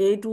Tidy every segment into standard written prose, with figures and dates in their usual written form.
A to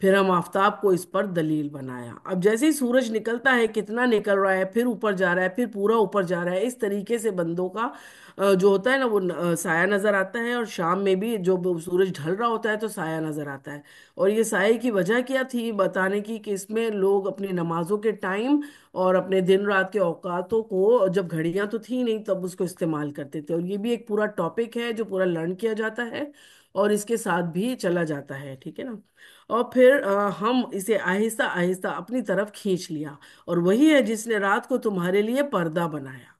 پھر ہم آفتاب کو اس پر دلیل بنایا۔ اب جیسے ہی سورج نکلتا ہے، کتنا نکل رہا ہے، پھر اوپر جا رہا ہے، پھر پورا اوپر جا رہا ہے، اس طریقے سے بندوں کا جو ہوتا ہے نا وہ سایہ نظر آتا ہے، اور شام میں بھی جو سورج ڈھل رہا ہوتا ہے تو سایہ نظر آتا ہے۔ اور یہ سائے کی وجہ کیا تھی بتانے کی، کہ اس میں لوگ اپنی نمازوں کے ٹائم اور اپنے دن رات کے اوقاتوں کو، جب گھڑیاں تو تھی نہیں تب اس کو استعمال کرتے تھے، اور یہ بھی ایک پورا ٹاپک ہے جو پورا لرن کیا جاتا ہے اور اس کے ساتھ بھی چلا جاتا ہے، ٹھیک ہے نا۔ اور پھر ہم اسے آہستہ آہستہ اپنی طرف کھینچ لیا، اور وہی ہے جس نے رات کو تمہارے لیے پردہ بنایا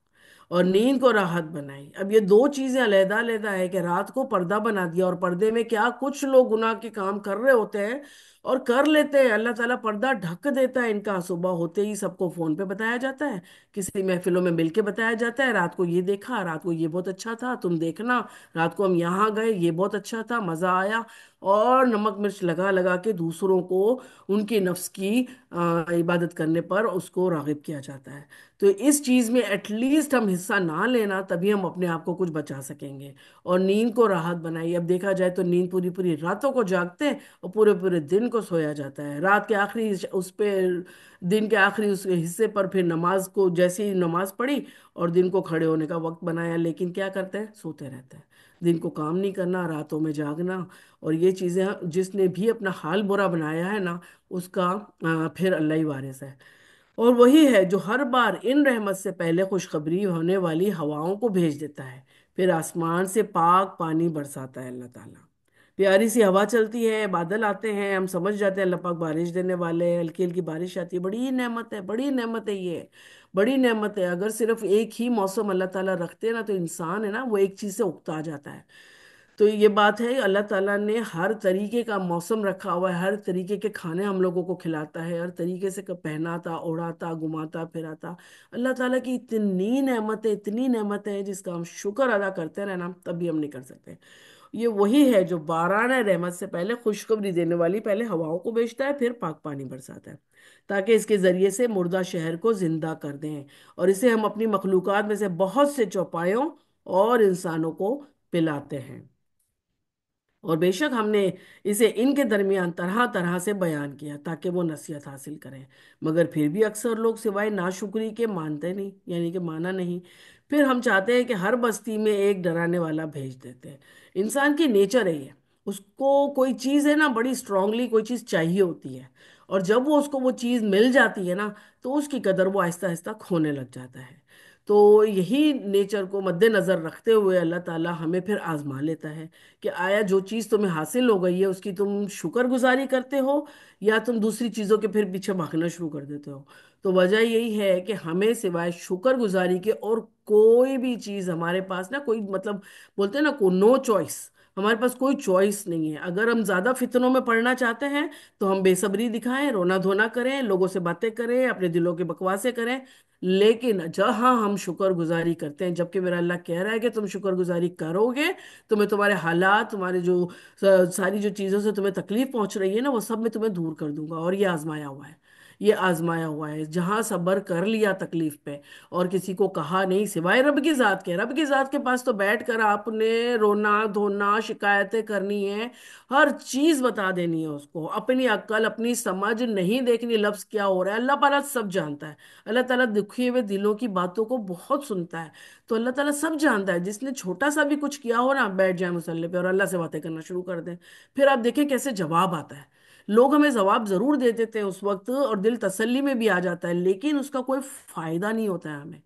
اور نیند کو راحت بنائی۔ اب یہ دو چیزیں علیحدہ علیحدہ ہے، کہ رات کو پردہ بنا دیا، اور پردے میں کیا کچھ لوگ گناہ کے کام کر رہے ہوتے ہیں اور کر لیتے ہیں، اللہ تعالیٰ پردہ ڈھک دیتا ہے ان کا، صبح ہوتے ہی سب کو فون پہ بتایا جاتا ہے، کسی محفلوں میں مل کے بتایا جاتا ہے، رات کو یہ دیکھا، رات کو یہ بہت اچھا تھا تم دیکھنا، رات کو ہم یہاں گئے یہ بہت اچھا تھا مزہ آیا، اور نمک مرچ لگا لگا کے دوسروں کو ان کے نفس کی عبادت کرنے پر اس کو راغب کیا جاتا ہے۔ تو اس چیز میں ایٹ لیسٹ ہم حصہ نہ لینا، تبھی ہم اپنے آپ کو کچھ بچا سکیں گے۔ اور نیند کو راحت بنائی، اب دیکھا جائے تو نیند پوری پوری راتوں کو جاگتے ہیں اور پورے پورے دن کو سویا جاتا ہے، رات کے آخری اس پہ، دن کے آخری اس حصے پر پھر نماز کو، جیسے ہی نماز پڑھی اور دن کو کھڑے ہونے کا وقت بنایا، لیکن کیا کرتے ہیں، سوتے رہتے ہیں، دن کو کام نہیں کرنا، راتوں میں جاگنا، اور یہ چیزیں جس نے بھی اپنا حال برا بنایا ہے نا، اس کا پھر اللہ ہی وارث ہے۔ اور وہی ہے جو ہر بار ان رحمت سے پہلے خوشخبری ہونے والی ہواؤں کو بھیج دیتا ہے، پھر آسمان سے پاک پانی برساتا ہے اللہ تعالیٰ، پیاری سی ہوا چلتی ہے، بادل آتے ہیں، ہم سمجھ جاتے ہیں اللہ پاک بارش دینے والے ہیں، ہلکی ہلکی بارش آتی ہے، بڑی نعمت ہے، بڑی نعمت ہے یہ، بڑی نعمت ہے۔ اگر صرف ایک ہی موسم اللہ تعالیٰ رکھتے ہیں نا، تو انسان ہے نا وہ ایک چیز سے اکتا جاتا ہے۔ تو یہ بات ہے، اللہ تعالیٰ نے ہر طریقے کا موسم رکھا ہوا ہے، ہر طریقے کے کھانے ہم لوگوں کو کھلاتا ہے، ہر طریقے سے پہناتا اوڑھاتا گھماتا پھراتا۔ اللہ تعالیٰ کی اتنی نعمت ہے، اتنی نعمت ہے، جس کا ہم شکر ادا کرتے رہنا تب بھی ہم نہیں کر سکتے۔ یہ وہی ہے جو باران رحمت سے پہلے خوشخبری دینے والی پہلے ہواؤں کو بھیجتا ہے، پھر پاک پانی برساتا ہے، تاکہ اس کے ذریعے سے مردہ شہر کو زندہ کر دیں، اور اسے ہم اپنی مخلوقات میں سے بہت سے چوپایوں اور انسانوں کو پلاتے ہیں۔ اور بے شک ہم نے اسے ان کے درمیان طرح طرح سے بیان کیا تاکہ وہ نصیحت حاصل کریں، مگر پھر بھی اکثر لوگ سوائے ناشکری کے مانتے نہیں، یعنی کہ مانا نہیں۔ پھر ہم چاہتے ہیں کہ ہر بستی میں ایک ڈرانے والا بھیج دیتے ہیں۔ انسان کی نیچر ہے یہ، اس کو کوئی چیز ہے نا بڑی اسٹرانگلی کوئی چیز چاہیے ہوتی ہے، اور جب وہ اس کو وہ چیز مل جاتی ہے نا، تو اس کی قدر وہ آہستہ آہستہ کھونے لگ جاتا ہے۔ تو یہی نیچر کو مد نظر رکھتے ہوئے اللہ تعالیٰ ہمیں پھر آزما لیتا ہے، کہ آیا جو چیز تمہیں حاصل ہو گئی ہے اس کی تم شکر گزاری کرتے ہو، یا تم دوسری چیزوں کے پھر پیچھے بھاگنا شروع کر دیتے ہو۔ تو وجہ یہی ہے کہ ہمیں سوائے شکر گزاری کے اور کوئی بھی چیز ہمارے پاس نا، کوئی مطلب بولتے ہیں نا کو نو چوائس، ہمارے پاس کوئی چوائس نہیں ہے۔ اگر ہم زیادہ فتنوں میں پڑنا چاہتے ہیں تو ہم بے صبری دکھائیں، رونا دھونا کریں، لوگوں سے باتیں کریں، اپنے دلوں کے بکواسے کریں، لیکن جہاں ہم شکر گزاری کرتے ہیں، جبکہ میرا اللہ کہہ رہا ہے کہ تم شکر گزاری کرو گے تو میں تمہارے حالات، تمہارے جو ساری جو چیزوں سے تمہیں تکلیف پہنچ رہی ہے نا، وہ سب میں تمہیں دور کر دوں گا۔ اور یہ آزمایا ہوا ہے، یہ آزمایا ہوا ہے، جہاں صبر کر لیا تکلیف پہ اور کسی کو کہا نہیں سوائے رب کی ذات کے، رب کی ذات کے پاس تو بیٹھ کر آپ نے رونا دھونا شکایتیں کرنی ہے، ہر چیز بتا دینی ہے اس کو، اپنی عقل اپنی سمجھ نہیں دیکھنی لفظ کیا ہو رہا ہے، اللہ تعالیٰ سب جانتا ہے، اللہ تعالیٰ دکھے ہوئے دلوں کی باتوں کو بہت سنتا ہے۔ تو اللہ تعالیٰ سب جانتا ہے، جس نے چھوٹا سا بھی کچھ کیا ہو نا، بیٹھ جائیں مسلح پہ اور اللہ سے باتیں کرنا شروع کر دیں، پھر آپ دیکھیں کیسے جواب آتا ہے۔ لوگ ہمیں جواب ضرور دے دیتے ہیں اس وقت، اور دل تسلی میں بھی آ جاتا ہے، لیکن اس کا کوئی فائدہ نہیں ہوتا ہے ہمیں۔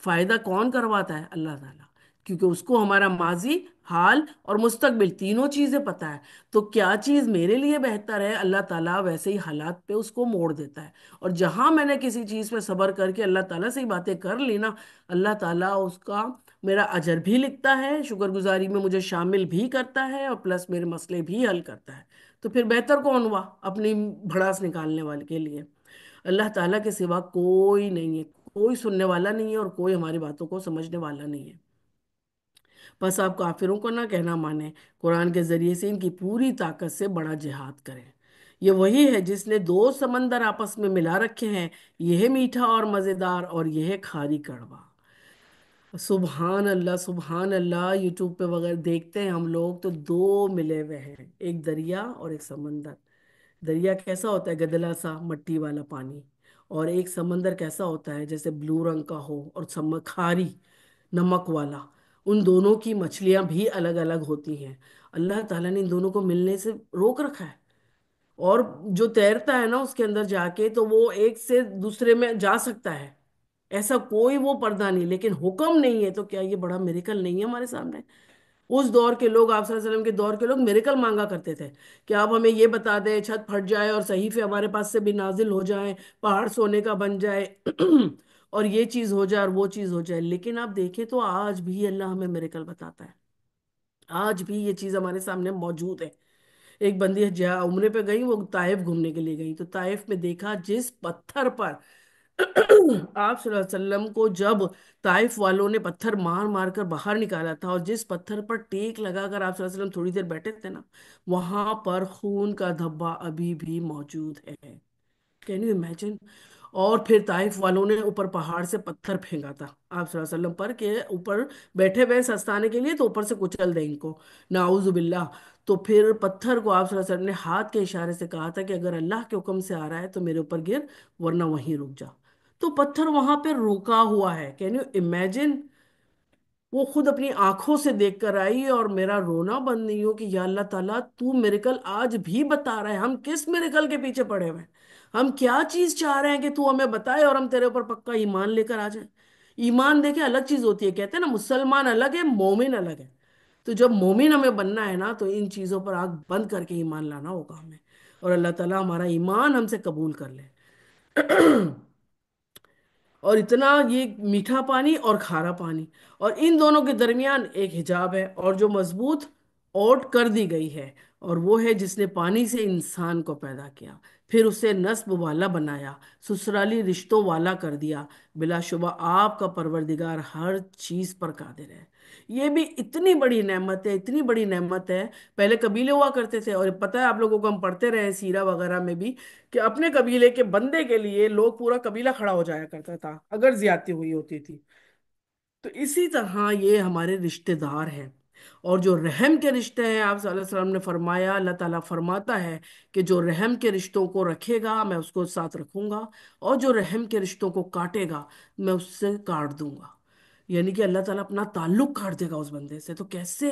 فائدہ کون کرواتا ہے؟ اللہ تعالیٰ، کیونکہ اس کو ہمارا ماضی، حال اور مستقبل تینوں چیزیں پتہ ہے۔ تو کیا چیز میرے لیے بہتر ہے، اللہ تعالیٰ ویسے ہی حالات پہ اس کو موڑ دیتا ہے۔ اور جہاں میں نے کسی چیز پہ صبر کر کے اللہ تعالیٰ سے ہی باتیں کر لی نا، اللہ تعالیٰ اس کا میرا اجر بھی لکھتا ہے، شکر گزاری میں مجھے شامل بھی کرتا ہے، اور پلس میرے مسئلے بھی حل کرتا ہے۔ تو پھر بہتر کون ہوا اپنی بھڑاس نکالنے والے کے لیے؟ اللہ تعالیٰ کے سوا کوئی نہیں ہے، کوئی سننے والا نہیں ہے، اور کوئی ہماری باتوں کو سمجھنے والا نہیں ہے۔ بس آپ کافروں کو نہ کہنا مانیں، قرآن کے ذریعے سے ان کی پوری طاقت سے بڑا جہاد کریں۔ یہ وہی ہے جس نے دو سمندر آپس میں ملا رکھے ہیں، یہ ہے میٹھا اور مزیدار، اور یہ ہے کھاری کڑوا۔ سبحان اللہ، سبحان اللہ، یوٹیوب پہ وغیرہ دیکھتے ہیں ہم لوگ تو دو ملے ہوئے ہیں، ایک دریا اور ایک سمندر، دریا کیسا ہوتا ہے؟ گدلا سا مٹی والا پانی. اور ایک سمندر کیسا ہوتا ہے؟ جیسے بلو رنگ کا ہو اور کھاری نمک والا. ان دونوں کی مچھلیاں بھی الگ الگ ہوتی ہیں. اللہ تعالیٰ نے ان دونوں کو ملنے سے روک رکھا ہے. اور جو تیرتا ہے نا اس کے اندر جا کے تو وہ ایک سے دوسرے میں جا سکتا ہے. ایسا کوئی وہ پردہ نہیں، لیکن حکم نہیں ہے. تو کیا یہ بڑا میریکل نہیں ہے ہمارے سامنے؟ اس دور کے لوگ، آپ صلی اللہ علیہ وسلم کے دور کے لوگ میریکل مانگا کرتے تھے کہ آپ ہمیں یہ بتا دیں چھت پھٹ جائے اور صحیفے ہمارے پاس سے بھی نازل ہو جائیں، پہاڑ سونے کا بن جائے اور یہ چیز ہو جائے اور وہ چیز ہو جائے. لیکن آپ دیکھیں تو آج بھی اللہ ہمیں میریکل بتاتا ہے. آج بھی یہ چیز ہمارے سامنے موجود ہے. ایک بندی عمرے پہ گئی، وہ طائف گھومنے کے لیے گئی، تو طائف میں دیکھا جس پتھر پر آپ صلی اللہ علیہ وسلم کو جب طائف والوں نے پتھر مار مار کر باہر نکالا تھا، اور جس پتھر پر ٹیک لگا کر آپ صلی اللہ علیہ وسلم تھوڑی دیر بیٹھے تھے نا، وہاں پر خون کا دھبا ابھی بھی موجود ہے. Can you imagine? اور پھر طائف والوں نے اوپر پہاڑ سے پتھر پھینکا تھا آپ صلی اللہ علیہ وسلم پر کہ اوپر بیٹھے ہوئے سستانے کے لیے، تو اوپر سے کچل دیں ان کو، نعوذ باللہ. تو پھر پتھر کو آپ صلی اللہ علیہ وسلم نے ہاتھ کے اشارے سے کہا تھا کہ اگر اللہ کے حکم سے آ رہا ہے تو میرے اوپر گر، ورنہ وہیں رک جا. تو پتھر وہاں پہ رکا ہوا ہے. Can you imagine? وہ خود اپنی آنکھوں سے دیکھ کر آئی، اور میرا رونا بند نہیں ہو کہ یا اللہ تعالیٰ تو میریکل آج بھی بتا رہا ہے. ہم کس میریکل کے پیچھے پڑے ہوئے ہیں؟ ہم کیا چیز چاہ رہے ہیں کہ تو ہمیں بتائے اور ہم تیرے اوپر پکا ایمان لے کر آ جائیں. ایمان دیکھے الگ چیز ہوتی ہے، کہتے ہیں نا مسلمان الگ ہے مومن الگ ہے. تو جب مومن ہمیں بننا ہے نا، تو ان چیزوں پر آنکھ بند کر کے ایمان لانا ہوگا ہمیں. اور اللہ تعالیٰ ہمارا ایمان ہم سے قبول کر لے. اور اتنا یہ میٹھا پانی اور کھارا پانی، اور ان دونوں کے درمیان ایک حجاب ہے اور جو مضبوط اوٹ کر دی گئی ہے. اور وہ ہے جس نے پانی سے انسان کو پیدا کیا، پھر اسے نسب والا بنایا، سسرالی رشتوں والا کر دیا. بلا شبہ آپ کا پروردگار ہر چیز پر قادر ہے. یہ بھی اتنی بڑی نعمت ہے، اتنی بڑی نعمت ہے. پہلے قبیلے ہوا کرتے تھے، اور پتہ ہے آپ لوگوں کو، ہم پڑھتے رہے ہیں سیرہ وغیرہ میں بھی، کہ اپنے قبیلے کے بندے کے لیے لوگ پورا قبیلہ کھڑا ہو جایا کرتا تھا اگر زیادتی ہوئی ہوتی تھی. تو اسی طرح یہ ہمارے رشتہ دار ہیں. اور جو رحم کے رشتے ہیں، آپ صلی اللہ علیہ وسلم نے فرمایا، اللہ تعالیٰ فرماتا ہے کہ جو رحم کے رشتوں کو رکھے گا میں اس کو ساتھ رکھوں گا، اور جو رحم کے رشتوں کو کاٹے گا میں اس سے کاٹ دوں گا. یعنی کہ اللہ تعالیٰ اپنا تعلق کاٹ دے گا اس بندے سے. تو کیسے؟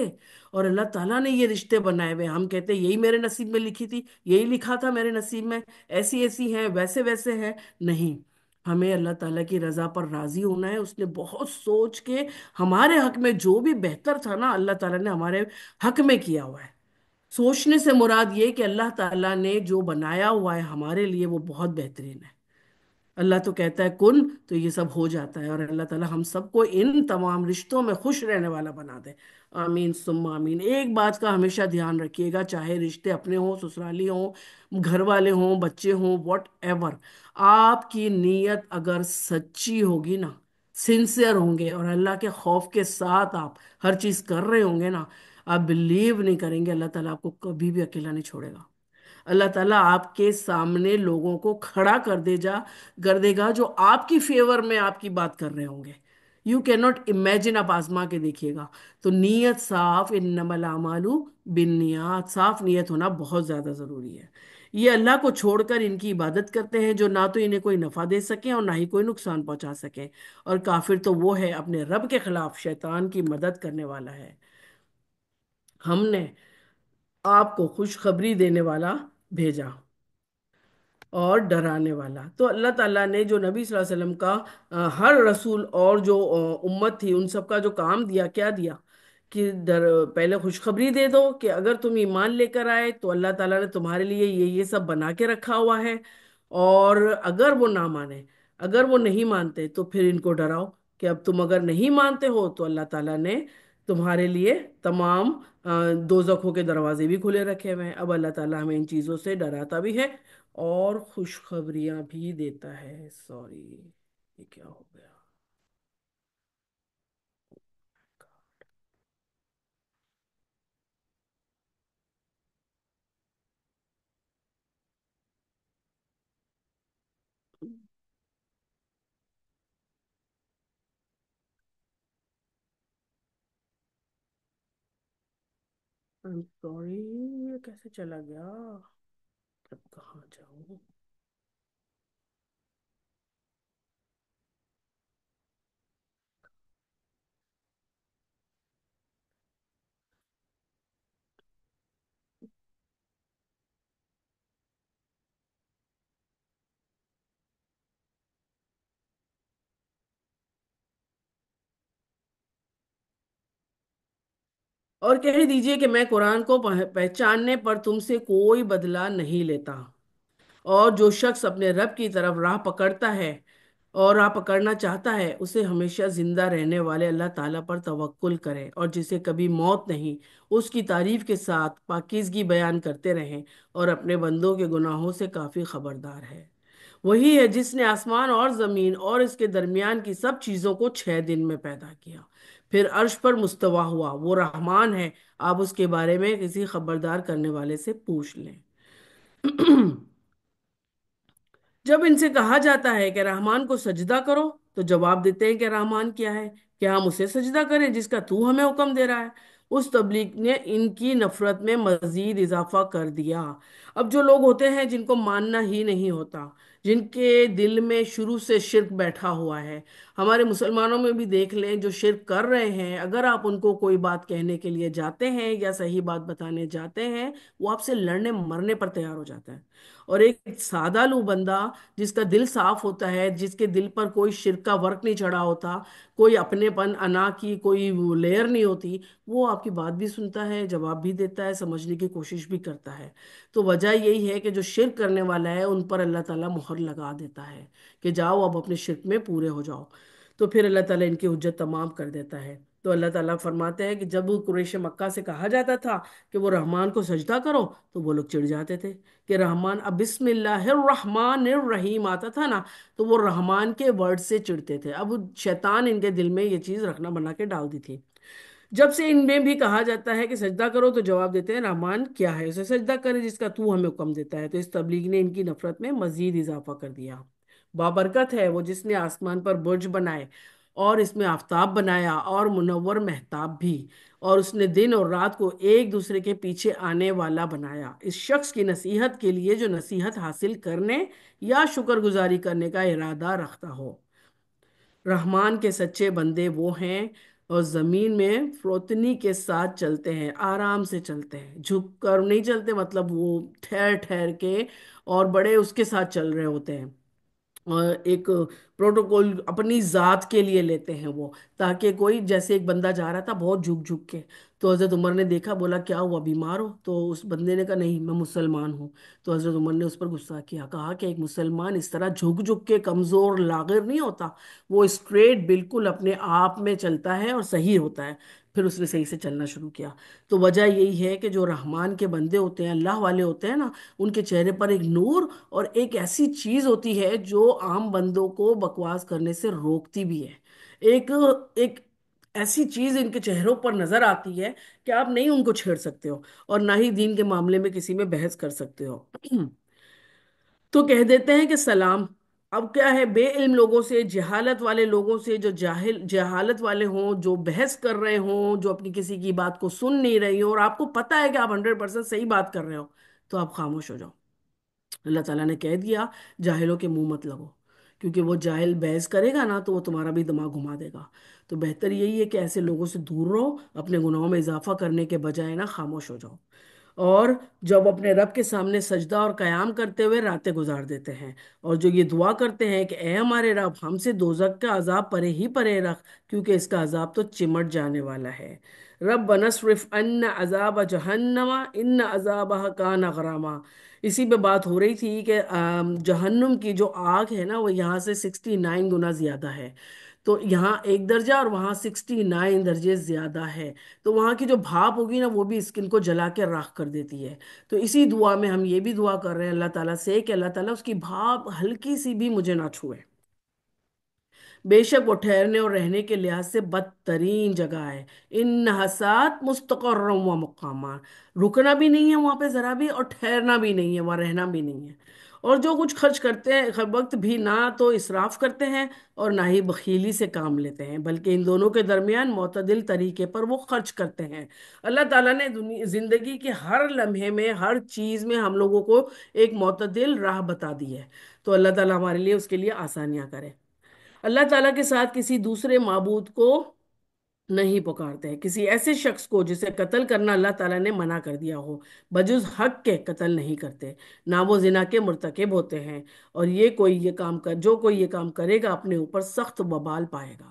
اور اللہ تعالیٰ نے یہ رشتے بنائے ہوئے. ہم کہتے ہیں یہی میرے نصیب میں لکھی تھی، یہی لکھا تھا میرے نصیب میں، ایسی ایسی ہیں، ویسے ویسے ہیں. نہیں، ہمیں اللہ تعالیٰ کی رضا پر راضی ہونا ہے. اس نے بہت سوچ کے ہمارے حق میں جو بھی بہتر تھا نا، اللہ تعالیٰ نے ہمارے حق میں کیا ہوا ہے. سوچنے سے مراد یہ کہ اللہ تعالیٰ نے جو بنایا ہوا ہے ہمارے لیے وہ بہت بہترین ہے. اللہ تو کہتا ہے کن، تو یہ سب ہو جاتا ہے. اور اللہ تعالیٰ ہم سب کو ان تمام رشتوں میں خوش رہنے والا بنا دے. آمین ثم آمین. ایک بات کا ہمیشہ دھیان رکھیے گا، چاہے رشتے اپنے ہوں، سسرالی ہوں، گھر والے ہوں، بچے ہوں، واٹ ایور، آپ کی نیت اگر سچی ہوگی نا، سنسیئر ہوں گے، اور اللہ کے خوف کے ساتھ آپ ہر چیز کر رہے ہوں گے نا، آپ بلیو نہیں کریں گے، اللہ تعالیٰ آپ کو کبھی بھی اکیلا نہیں چھوڑے گا. اللہ تعالیٰ آپ کے سامنے لوگوں کو کھڑا کر دے گا جو آپ کی فیور میں آپ کی بات کر رہے ہوں گے. You can not imagine. آپ آزما کے دیکھیے گا. تو نیت صاف، انما الاعمال بالنیات، صاف نیت ہونا بہت زیادہ ضروری ہے. یہ اللہ کو چھوڑ کر ان کی عبادت کرتے ہیں جو نہ تو انہیں کوئی نفع دے سکیں اور نہ ہی کوئی نقصان پہنچا سکیں. اور کافر تو وہ ہے اپنے رب کے خلاف شیطان کی مدد کرنے والا ہے. ہم نے آپ کو خوشخبری دینے والا بھیجا اور ڈرانے والا. تو اللہ تعالیٰ نے جو نبی صلی اللہ علیہ وسلم کا ہر رسول اور جو امت تھی ان سب کا جو کام دیا، کیا دیا کہ پہلے خوشخبری دے دو کہ اگر تم ایمان لے کر آئے تو اللہ تعالیٰ نے تمہارے لیے یہ سب بنا کے رکھا ہوا ہے. اور اگر وہ نہ مانے، اگر وہ نہیں مانتے، تو پھر ان کو ڈراؤ کہ اب تم اگر نہیں مانتے ہو تو اللہ تعالیٰ نے تمہارے لیے تمام دوزخوں کے دروازے بھی کھلے رکھے ہوئے ہیں. اب اللہ تعالیٰ ہمیں ان چیزوں سے ڈراتا بھی ہے اور خوشخبریاں بھی دیتا ہے. سوری، یہ کیا ہو گیا؟ I'm sorry، یہ کیسے چلا گیا؟ اور کہہ دیجئے کہ میں قرآن کو پہچاننے پر تم سے کوئی بدلہ نہیں لیتا، اور جو شخص اپنے رب کی طرف راہ پکڑتا ہے اور راہ پکڑنا چاہتا ہے اسے ہمیشہ زندہ رہنے والے اللہ تعالیٰ پر توکل کرے، اور جسے کبھی موت نہیں، اس کی تعریف کے ساتھ پاکیزگی بیان کرتے رہیں، اور اپنے بندوں کے گناہوں سے کافی خبردار ہے۔ وہی ہے جس نے آسمان اور زمین اور اس کے درمیان کی سب چیزوں کو 6 دن میں پیدا کیا، پھر عرش پر مستوی ہوا، وہ رحمان ہے، آپ اس کے بارے میں کسی خبردار کرنے والے سے پوچھ لیں۔ جب ان سے کہا جاتا ہے کہ رحمان کو سجدہ کرو تو جواب دیتے ہیں کہ رحمان کیا ہے؟ کیا ہم اسے سجدہ کریں جس کا تو ہمیں حکم دے رہا ہے؟ اس تبلیغ نے ان کی نفرت میں مزید اضافہ کر دیا۔ اب جو لوگ ہوتے ہیں جن کو ماننا ہی نہیں ہوتا، جن کے دل میں شروع سے شرک بیٹھا ہوا ہے، ہمارے مسلمانوں میں بھی دیکھ لیں جو شرک کر رہے ہیں، اگر آپ ان کو کوئی بات کہنے کے لیے جاتے ہیں یا صحیح بات بتانے جاتے ہیں، وہ آپ سے لڑنے مرنے پر تیار ہو جاتا ہے۔ اور ایک سادہ لو بندہ جس کا دل صاف ہوتا ہے، جس کے دل پر کوئی شرک کا ورق نہیں چڑھا ہوتا، کوئی اپنے پن انا کی کوئی وہ لیئر نہیں ہوتی، وہ آپ کی بات بھی سنتا ہے، جواب بھی دیتا ہے، سمجھنے کی کوشش بھی کرتا ہے۔ تو وجہ یہی ہے کہ جو شرک کرنے والا ہے ان پر اللہ تعالیٰ مہر لگا دیتا ہے کہ جاؤ اب اپنے شرک میں پورے ہو جاؤ، تو پھر اللہ تعالیٰ ان کی حجت تمام کر دیتا ہے۔ تو اللہ تعالیٰ فرماتے ہیں کہ جب قریش مکہ سے کہا جاتا تھا کہ وہ رحمان کو سجدہ کرو تو وہ لوگ چڑ جاتے تھے کہ رحمان، اب بسم اللہ الرحمن الرحیم آتا تھا نا، تو وہ رحمان کے ورڈ سے چڑتے تھے۔ اب شیطان ان کے دل میں یہ چیز رکھنا بنا کے ڈال دی تھی۔ جب سے ان میں بھی کہا جاتا ہے کہ سجدہ کرو تو جواب دیتے ہیں رحمان کیا ہے، اسے سجدہ کرے جس کا تو ہمیں حکم دیتا ہے۔ تو اس تبلیغ نے ان کی نفرت میں مزید اضافہ کر دیا۔ بابرکت ہے وہ جس نے آسمان پر برج بنائے اور اس میں آفتاب بنایا اور منور مہتاب بھی، اور اس نے دن اور رات کو ایک دوسرے کے پیچھے آنے والا بنایا، اس شخص کی نصیحت کے لیے جو نصیحت حاصل کرنے یا شکر گزاری کرنے کا ارادہ رکھتا ہو۔ رحمان کے سچے بندے وہ ہیں اور زمین میں فروتنی کے ساتھ چلتے ہیں، آرام سے چلتے ہیں، جھک کر نہیں چلتے، مطلب وہ ٹھہر ٹھہر کے اور بڑے اس کے ساتھ چل رہے ہوتے ہیں، اور ایک پروٹوکول اپنی ذات کے لیے لیتے ہیں وہ، تاکہ کوئی جیسے ایک بندہ جا رہا تھا بہت جھک جھک کے، تو حضرت عمر نے دیکھا، بولا کیا ہوا بیمار ہو؟ تو اس بندے نے کہا نہیں میں مسلمان ہوں۔ تو حضرت عمر نے اس پر غصہ کیا، کہا کہ ایک مسلمان اس طرح جھک جھک کے کمزور لاغر نہیں ہوتا، وہ اسٹریٹ بالکل اپنے آپ میں چلتا ہے اور صحیح ہوتا ہے۔ پھر اس نے صحیح سے چلنا شروع کیا۔ تو وجہ یہی ہے کہ جو رحمان کے بندے ہوتے ہیں، اللہ والے ہوتے ہیں نا، ان کے چہرے پر ایک نور اور ایک ایسی چیز ہوتی ہے جو عام بندوں کو بکواس کرنے سے روکتی بھی ہے۔ ایک ایک ایسی چیز ان کے چہروں پر نظر آتی ہے کہ آپ نہیں ان کو چھیڑ سکتے ہو، اور نہ ہی دین کے معاملے میں کسی میں بحث کر سکتے ہو۔ تو کہہ دیتے ہیں کہ سلام۔ اب کیا ہے، بے علم لوگوں سے، جہالت والے لوگوں سے، جو جہالت والے ہوں، جو بحث کر رہے ہوں، جو اپنی کسی کی بات کو سن نہیں رہی ہوں، اور آپ کو پتہ ہے کہ آپ 100% صحیح بات کر رہے ہو، تو آپ خاموش ہو جاؤ۔ اللہ تعالیٰ نے کہہ دیا جاہلوں کے منہ مت لگو، کیونکہ وہ جاہل بحث کرے گا نا تو وہ تمہارا بھی دماغ گھما دے گا۔ تو بہتر یہی ہے کہ ایسے لوگوں سے دور رہو، اپنے گناہوں میں اضافہ کرنے کے بجائے نا خاموش ہو جاؤ۔ اور جب اپنے رب کے سامنے سجدہ اور قیام کرتے ہوئے راتیں گزار دیتے ہیں، اور جو یہ دعا کرتے ہیں کہ اے ہمارے رب ہم سے دوزخ کا عذاب پرے ہی پرے رکھ، کیونکہ اس کا عذاب تو چمٹ جانے والا ہے۔ رب نصرف ان عذاب جہنم ان عذابہ کان غراما۔ اسی پہ بات ہو رہی تھی کہ جہنم کی جو آگ ہے نا وہ یہاں سے 69 گنا زیادہ ہے، تو یہاں 1 درجہ اور وہاں 69 درجے زیادہ ہے، تو وہاں کی جو بھاپ ہوگی نا وہ بھی اسکن کو جلا کے راکھ کر دیتی ہے۔ تو اسی دعا میں ہم یہ بھی دعا کر رہے ہیں اللہ تعالیٰ سے کہ اللہ تعالیٰ اس کی بھاپ ہلکی سی بھی مجھے نہ چھوئے۔ بے شک وہ ٹھہرنے اور رہنے کے لحاظ سے بدترین جگہ ہے۔ ان حسات مستقر و مقامہ، رکنا بھی نہیں ہے وہاں پہ ذرا بھی، اور ٹھہرنا بھی نہیں ہے، وہاں رہنا بھی نہیں ہے۔ اور جو کچھ خرچ کرتے ہیں وقت بھی نہ تو اسراف کرتے ہیں اور نہ ہی بخیلی سے کام لیتے ہیں، بلکہ ان دونوں کے درمیان معتدل طریقے پر وہ خرچ کرتے ہیں۔ اللہ تعالیٰ نے زندگی کے ہر لمحے میں، ہر چیز میں ہم لوگوں کو ایک معتدل راہ بتا دی ہے، تو اللہ تعالیٰ ہمارے لیے اس کے لیے آسانیاں کرے۔ اللہ تعالیٰ کے ساتھ کسی دوسرے معبود کو نہیں پکارتے ہیں، کسی ایسے شخص کو جسے قتل کرنا اللہ تعالیٰ نے منع کر دیا ہو، بجز حق کے قتل نہیں کرتے، نہ وہ زنا کے مرتکب ہوتے ہیں، اور جو کوئی یہ کام کرے گا اپنے اوپر سخت وبال پائے گا۔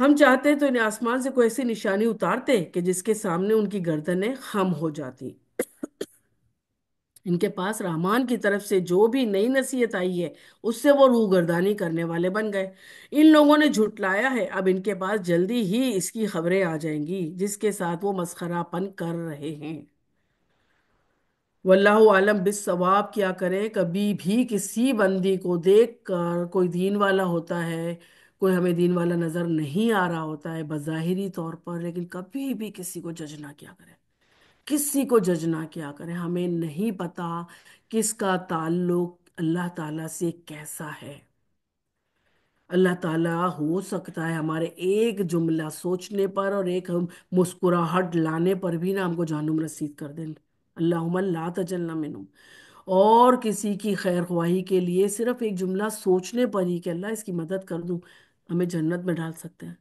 ہم چاہتے تو انہیں آسمان سے کوئی ایسی نشانی اتارتے کہ جس کے سامنے ان کی گردنیں خم ہو جاتی۔ ان کے پاس رحمان کی طرف سے جو بھی نئی نصیحت آئی ہے اس سے وہ روگردانی کرنے والے بن گئے۔ ان لوگوں نے جھٹلایا ہے، اب ان کے پاس جلدی ہی اس کی خبریں آ جائیں گی جس کے ساتھ وہ مسخرہ پن کر رہے ہیں۔ واللہ عالم بالصواب، کیا کریں کبھی بھی کسی بندی کو دیکھ کر کوئی دین والا ہوتا ہے، کوئی ہمیں دین والا نظر نہیں آ رہا ہوتا ہے بظاہری طور پر، لیکن کبھی بھی کسی کو جج نہ کیا کریں، کسی کو جج نہ کیا کریں۔ ہمیں نہیں پتا کس کا تعلق اللہ تعالیٰ سے کیسا ہے۔ اللہ تعالیٰ ہو سکتا ہے ہمارے ایک جملہ سوچنے پر اور ایک ہم مسکراہٹ لانے پر بھی نہ ہم کو جہنم رسید کر دیں۔ اللہم لا تجلنا منہم۔ اور کسی کی خیر خواہی کے لیے صرف ایک جملہ سوچنے پر ہی کہ اللہ اس کی مدد کر دوں، ہمیں جنت میں ڈال سکتے ہیں۔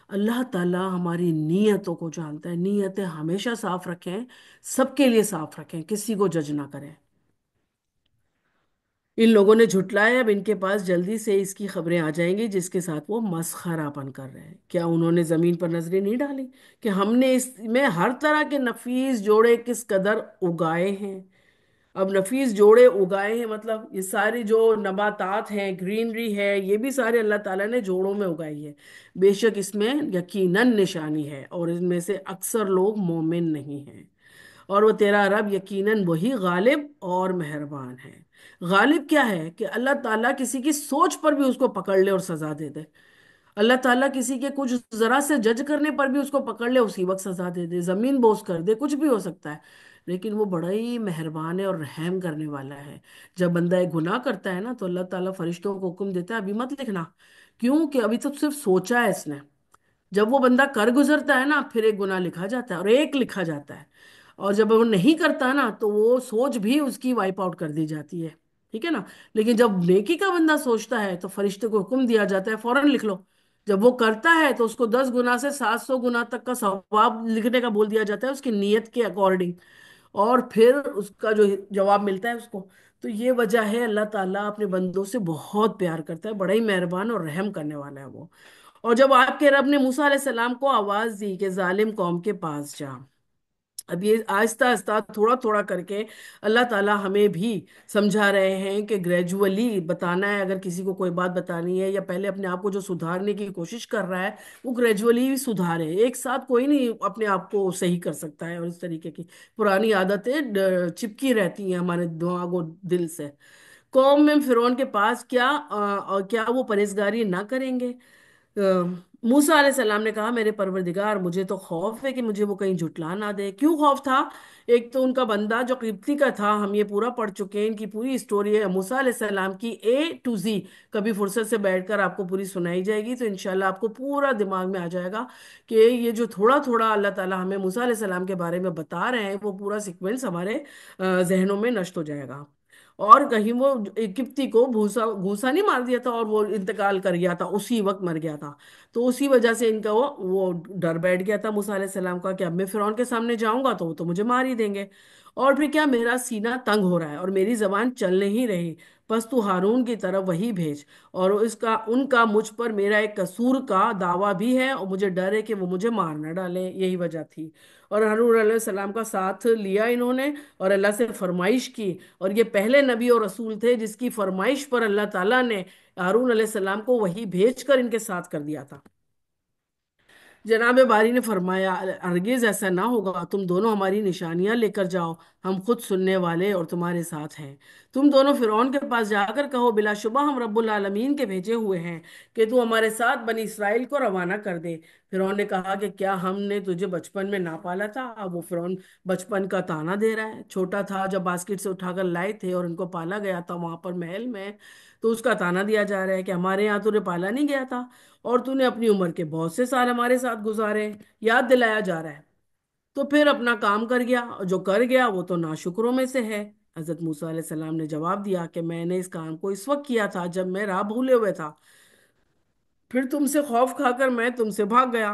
اللہ تعالیٰ ہماری نیتوں کو جانتا ہے، نیتیں ہمیشہ صاف رکھیں، سب کے لیے صاف رکھیں، کسی کو جج نہ کریں۔ ان لوگوں نے جھٹلایا، اب ان کے پاس جلدی سے اس کی خبریں آ جائیں گی جس کے ساتھ وہ مسخرہ پن کر رہے ہیں۔ کیا انہوں نے زمین پر نظریں نہیں ڈالی کہ ہم نے اس میں ہر طرح کے نفیس جوڑے کس قدر اگائے ہیں؟ اب نفیس جوڑے اگائے ہیں مطلب یہ ساری جو نباتات ہیں، گرینری ہے، یہ بھی سارے اللہ تعالیٰ نے جوڑوں میں اگائی ہے۔ بے شک اس میں یقیناً نشانی ہے، اور ان میں سے اکثر لوگ مومن نہیں ہیں۔ اور وہ تیرا رب یقیناً وہی غالب اور مہربان ہے۔ غالب کیا ہے کہ اللہ تعالیٰ کسی کی سوچ پر بھی اس کو پکڑ لے اور سزا دے دے۔ اللہ تعالیٰ کسی کے کچھ ذرا سے جج کرنے پر بھی اس کو پکڑ لے، اسی وقت سزا دے دے، زمین بوس کر دے، کچھ بھی ہو سکتا ہے۔ لیکن وہ بڑا ہی مہربان ہے اور رحم کرنے والا ہے۔ جب بندہ ایک گناہ کرتا ہے نا تو اللہ تعالیٰ فرشتوں کو حکم دیتا ہے ابھی مت لکھنا، کیوں کہ ابھی تو صرف سوچا ہے اس نے۔ جب وہ بندہ کر گزرتا ہے نا پھر ایک گناہ لکھا جاتا ہے، اور ایک لکھا جاتا ہے، اور جب وہ نہیں کرتا نا تو وہ سوچ بھی اس کی وائپ آؤٹ کر دی جاتی ہے، ٹھیک ہے نا۔ لیکن جب نیکی کا بندہ سوچتا ہے تو فرشتے کو حکم دیا جاتا ہے فوراً لکھ لو۔ جب وہ کرتا ہے تو اس کو 10 گنا سے 700 گنا تک کا ثواب لکھنے کا بول دیا جاتا ہے اس کی نیت کے اکارڈنگ، اور پھر اس کا جو جواب ملتا ہے اس کو۔ تو یہ وجہ ہے اللہ تعالیٰ اپنے بندوں سے بہت پیار کرتا ہے، بڑا ہی مہربان اور رحم کرنے والا ہے وہ۔ اور جب آپ کے رب نے موسیٰ علیہ السلام کو آواز دی کہ ظالم قوم کے پاس جا، اب یہ آہستہ آہستہ تھوڑا تھوڑا کر کے اللہ تعالیٰ ہمیں بھی سمجھا رہے ہیں کہ گریجولی بتانا ہے، اگر کسی کو کوئی بات بتانی ہے یا پہلے اپنے آپ کو جو سدھارنے کی کوشش کر رہا ہے وہ گریجولی سدھارے، ایک ساتھ کوئی نہیں اپنے آپ کو صحیح کر سکتا ہے، اور اس طریقے کی پرانی عادتیں چپکی رہتی ہیں ہمارے دماغ و دل سے۔ قوم میں فرعون کے پاس کیا اور کیا وہ پرہیزگاری نہ کریں گے؟ موسیٰ علیہ السلام نے کہا میرے پروردگار مجھے تو خوف ہے کہ مجھے وہ کہیں جھٹلا نہ دے۔ کیوں خوف تھا؟ ایک تو ان کا بندہ جو قبطی کا تھا، ہم یہ پورا پڑھ چکے ہیں، ان کی پوری اسٹوری ہے موسیٰ علیہ السلام کی A to Z، کبھی فرصت سے بیٹھ کر آپ کو پوری سنائی جائے گی تو انشاءاللہ آپ کو پورا دماغ میں آ جائے گا کہ یہ جو تھوڑا تھوڑا اللہ تعالیٰ ہمیں موسیٰ علیہ السلام کے بارے میں بتا رہے ہیں وہ پورا سیکوینس ہمارے ذہنوں میں نشت ہو جائے گا۔ اور کہیں وہ قبطی کو بھوسا گھوسا نہیں مار دیا تھا اور وہ انتقال کر گیا تھا، اسی وقت مر گیا تھا، تو اسی وجہ سے ان کا وہ ڈر بیٹھ گیا تھا موسیٰ علیہ السلام کا کہ اب میں فرعون کے سامنے جاؤں گا تو وہ تو مجھے مار ہی دیں گے۔ اور پھر کیا، میرا سینہ تنگ ہو رہا ہے اور میری زبان چل نہیں رہی، بس تو ہارون کی طرف وہی بھیج، اور ان کا مجھ پر میرا ایک قصور کا دعویٰ بھی ہے اور مجھے ڈر ہے کہ وہ مجھے مار نہ ڈالیں، یہی وجہ تھی۔ اور ہارون علیہ السلام کا ساتھ لیا انہوں نے اور اللہ سے فرمائش کی، اور یہ پہلے نبی اور رسول تھے جس کی فرمائش پر اللہ تعالیٰ نے ہارون علیہ السلام کو وہی بھیج کر ان کے ساتھ کر دیا تھا۔ جناب باری نے فرمایا ہرگز ایسا نہ ہوگا، تم دونوں ہماری نشانیاں لے کر جاؤ، ہم خود سننے والے اور تمہارے ساتھ ہیں۔ تم دونوں فرعون کے پاس جا کر کہو بلا شبہ ہم رب العالمین کے بھیجے ہوئے ہیں کہ تو ہمارے ساتھ بنی اسرائیل کو روانہ کر دے۔ فرعون نے کہا کہ کیا ہم نے تجھے بچپن میں نہ پالا تھا؟ اب وہ فرعون بچپن کا تانا دے رہا ہے، چھوٹا تھا جب باسکٹ سے اٹھا کر لائے تھے اور ان کو پالا گیا تھا وہاں پر محل میں، تو اس کا تانا دیا جا رہا ہے کہ ہمارے یہاں تجھے پالا نہیں گیا تھا اور تو نے اپنی عمر کے بہت سے سال ہمارے ساتھ گزارے، یاد دلایا جا رہا ہے۔ تو پھر اپنا کام کر گیا، اور جو کر گیا وہ تو ناشکروں میں سے ہے۔ حضرت موسیٰ علیہ السلام نے جواب دیا کہ میں نے اس کام کو اس وقت کیا تھا جب میں راہ بھولے ہوئے تھا، پھر تم سے خوف کھا کر میں تم سے بھاگ گیا،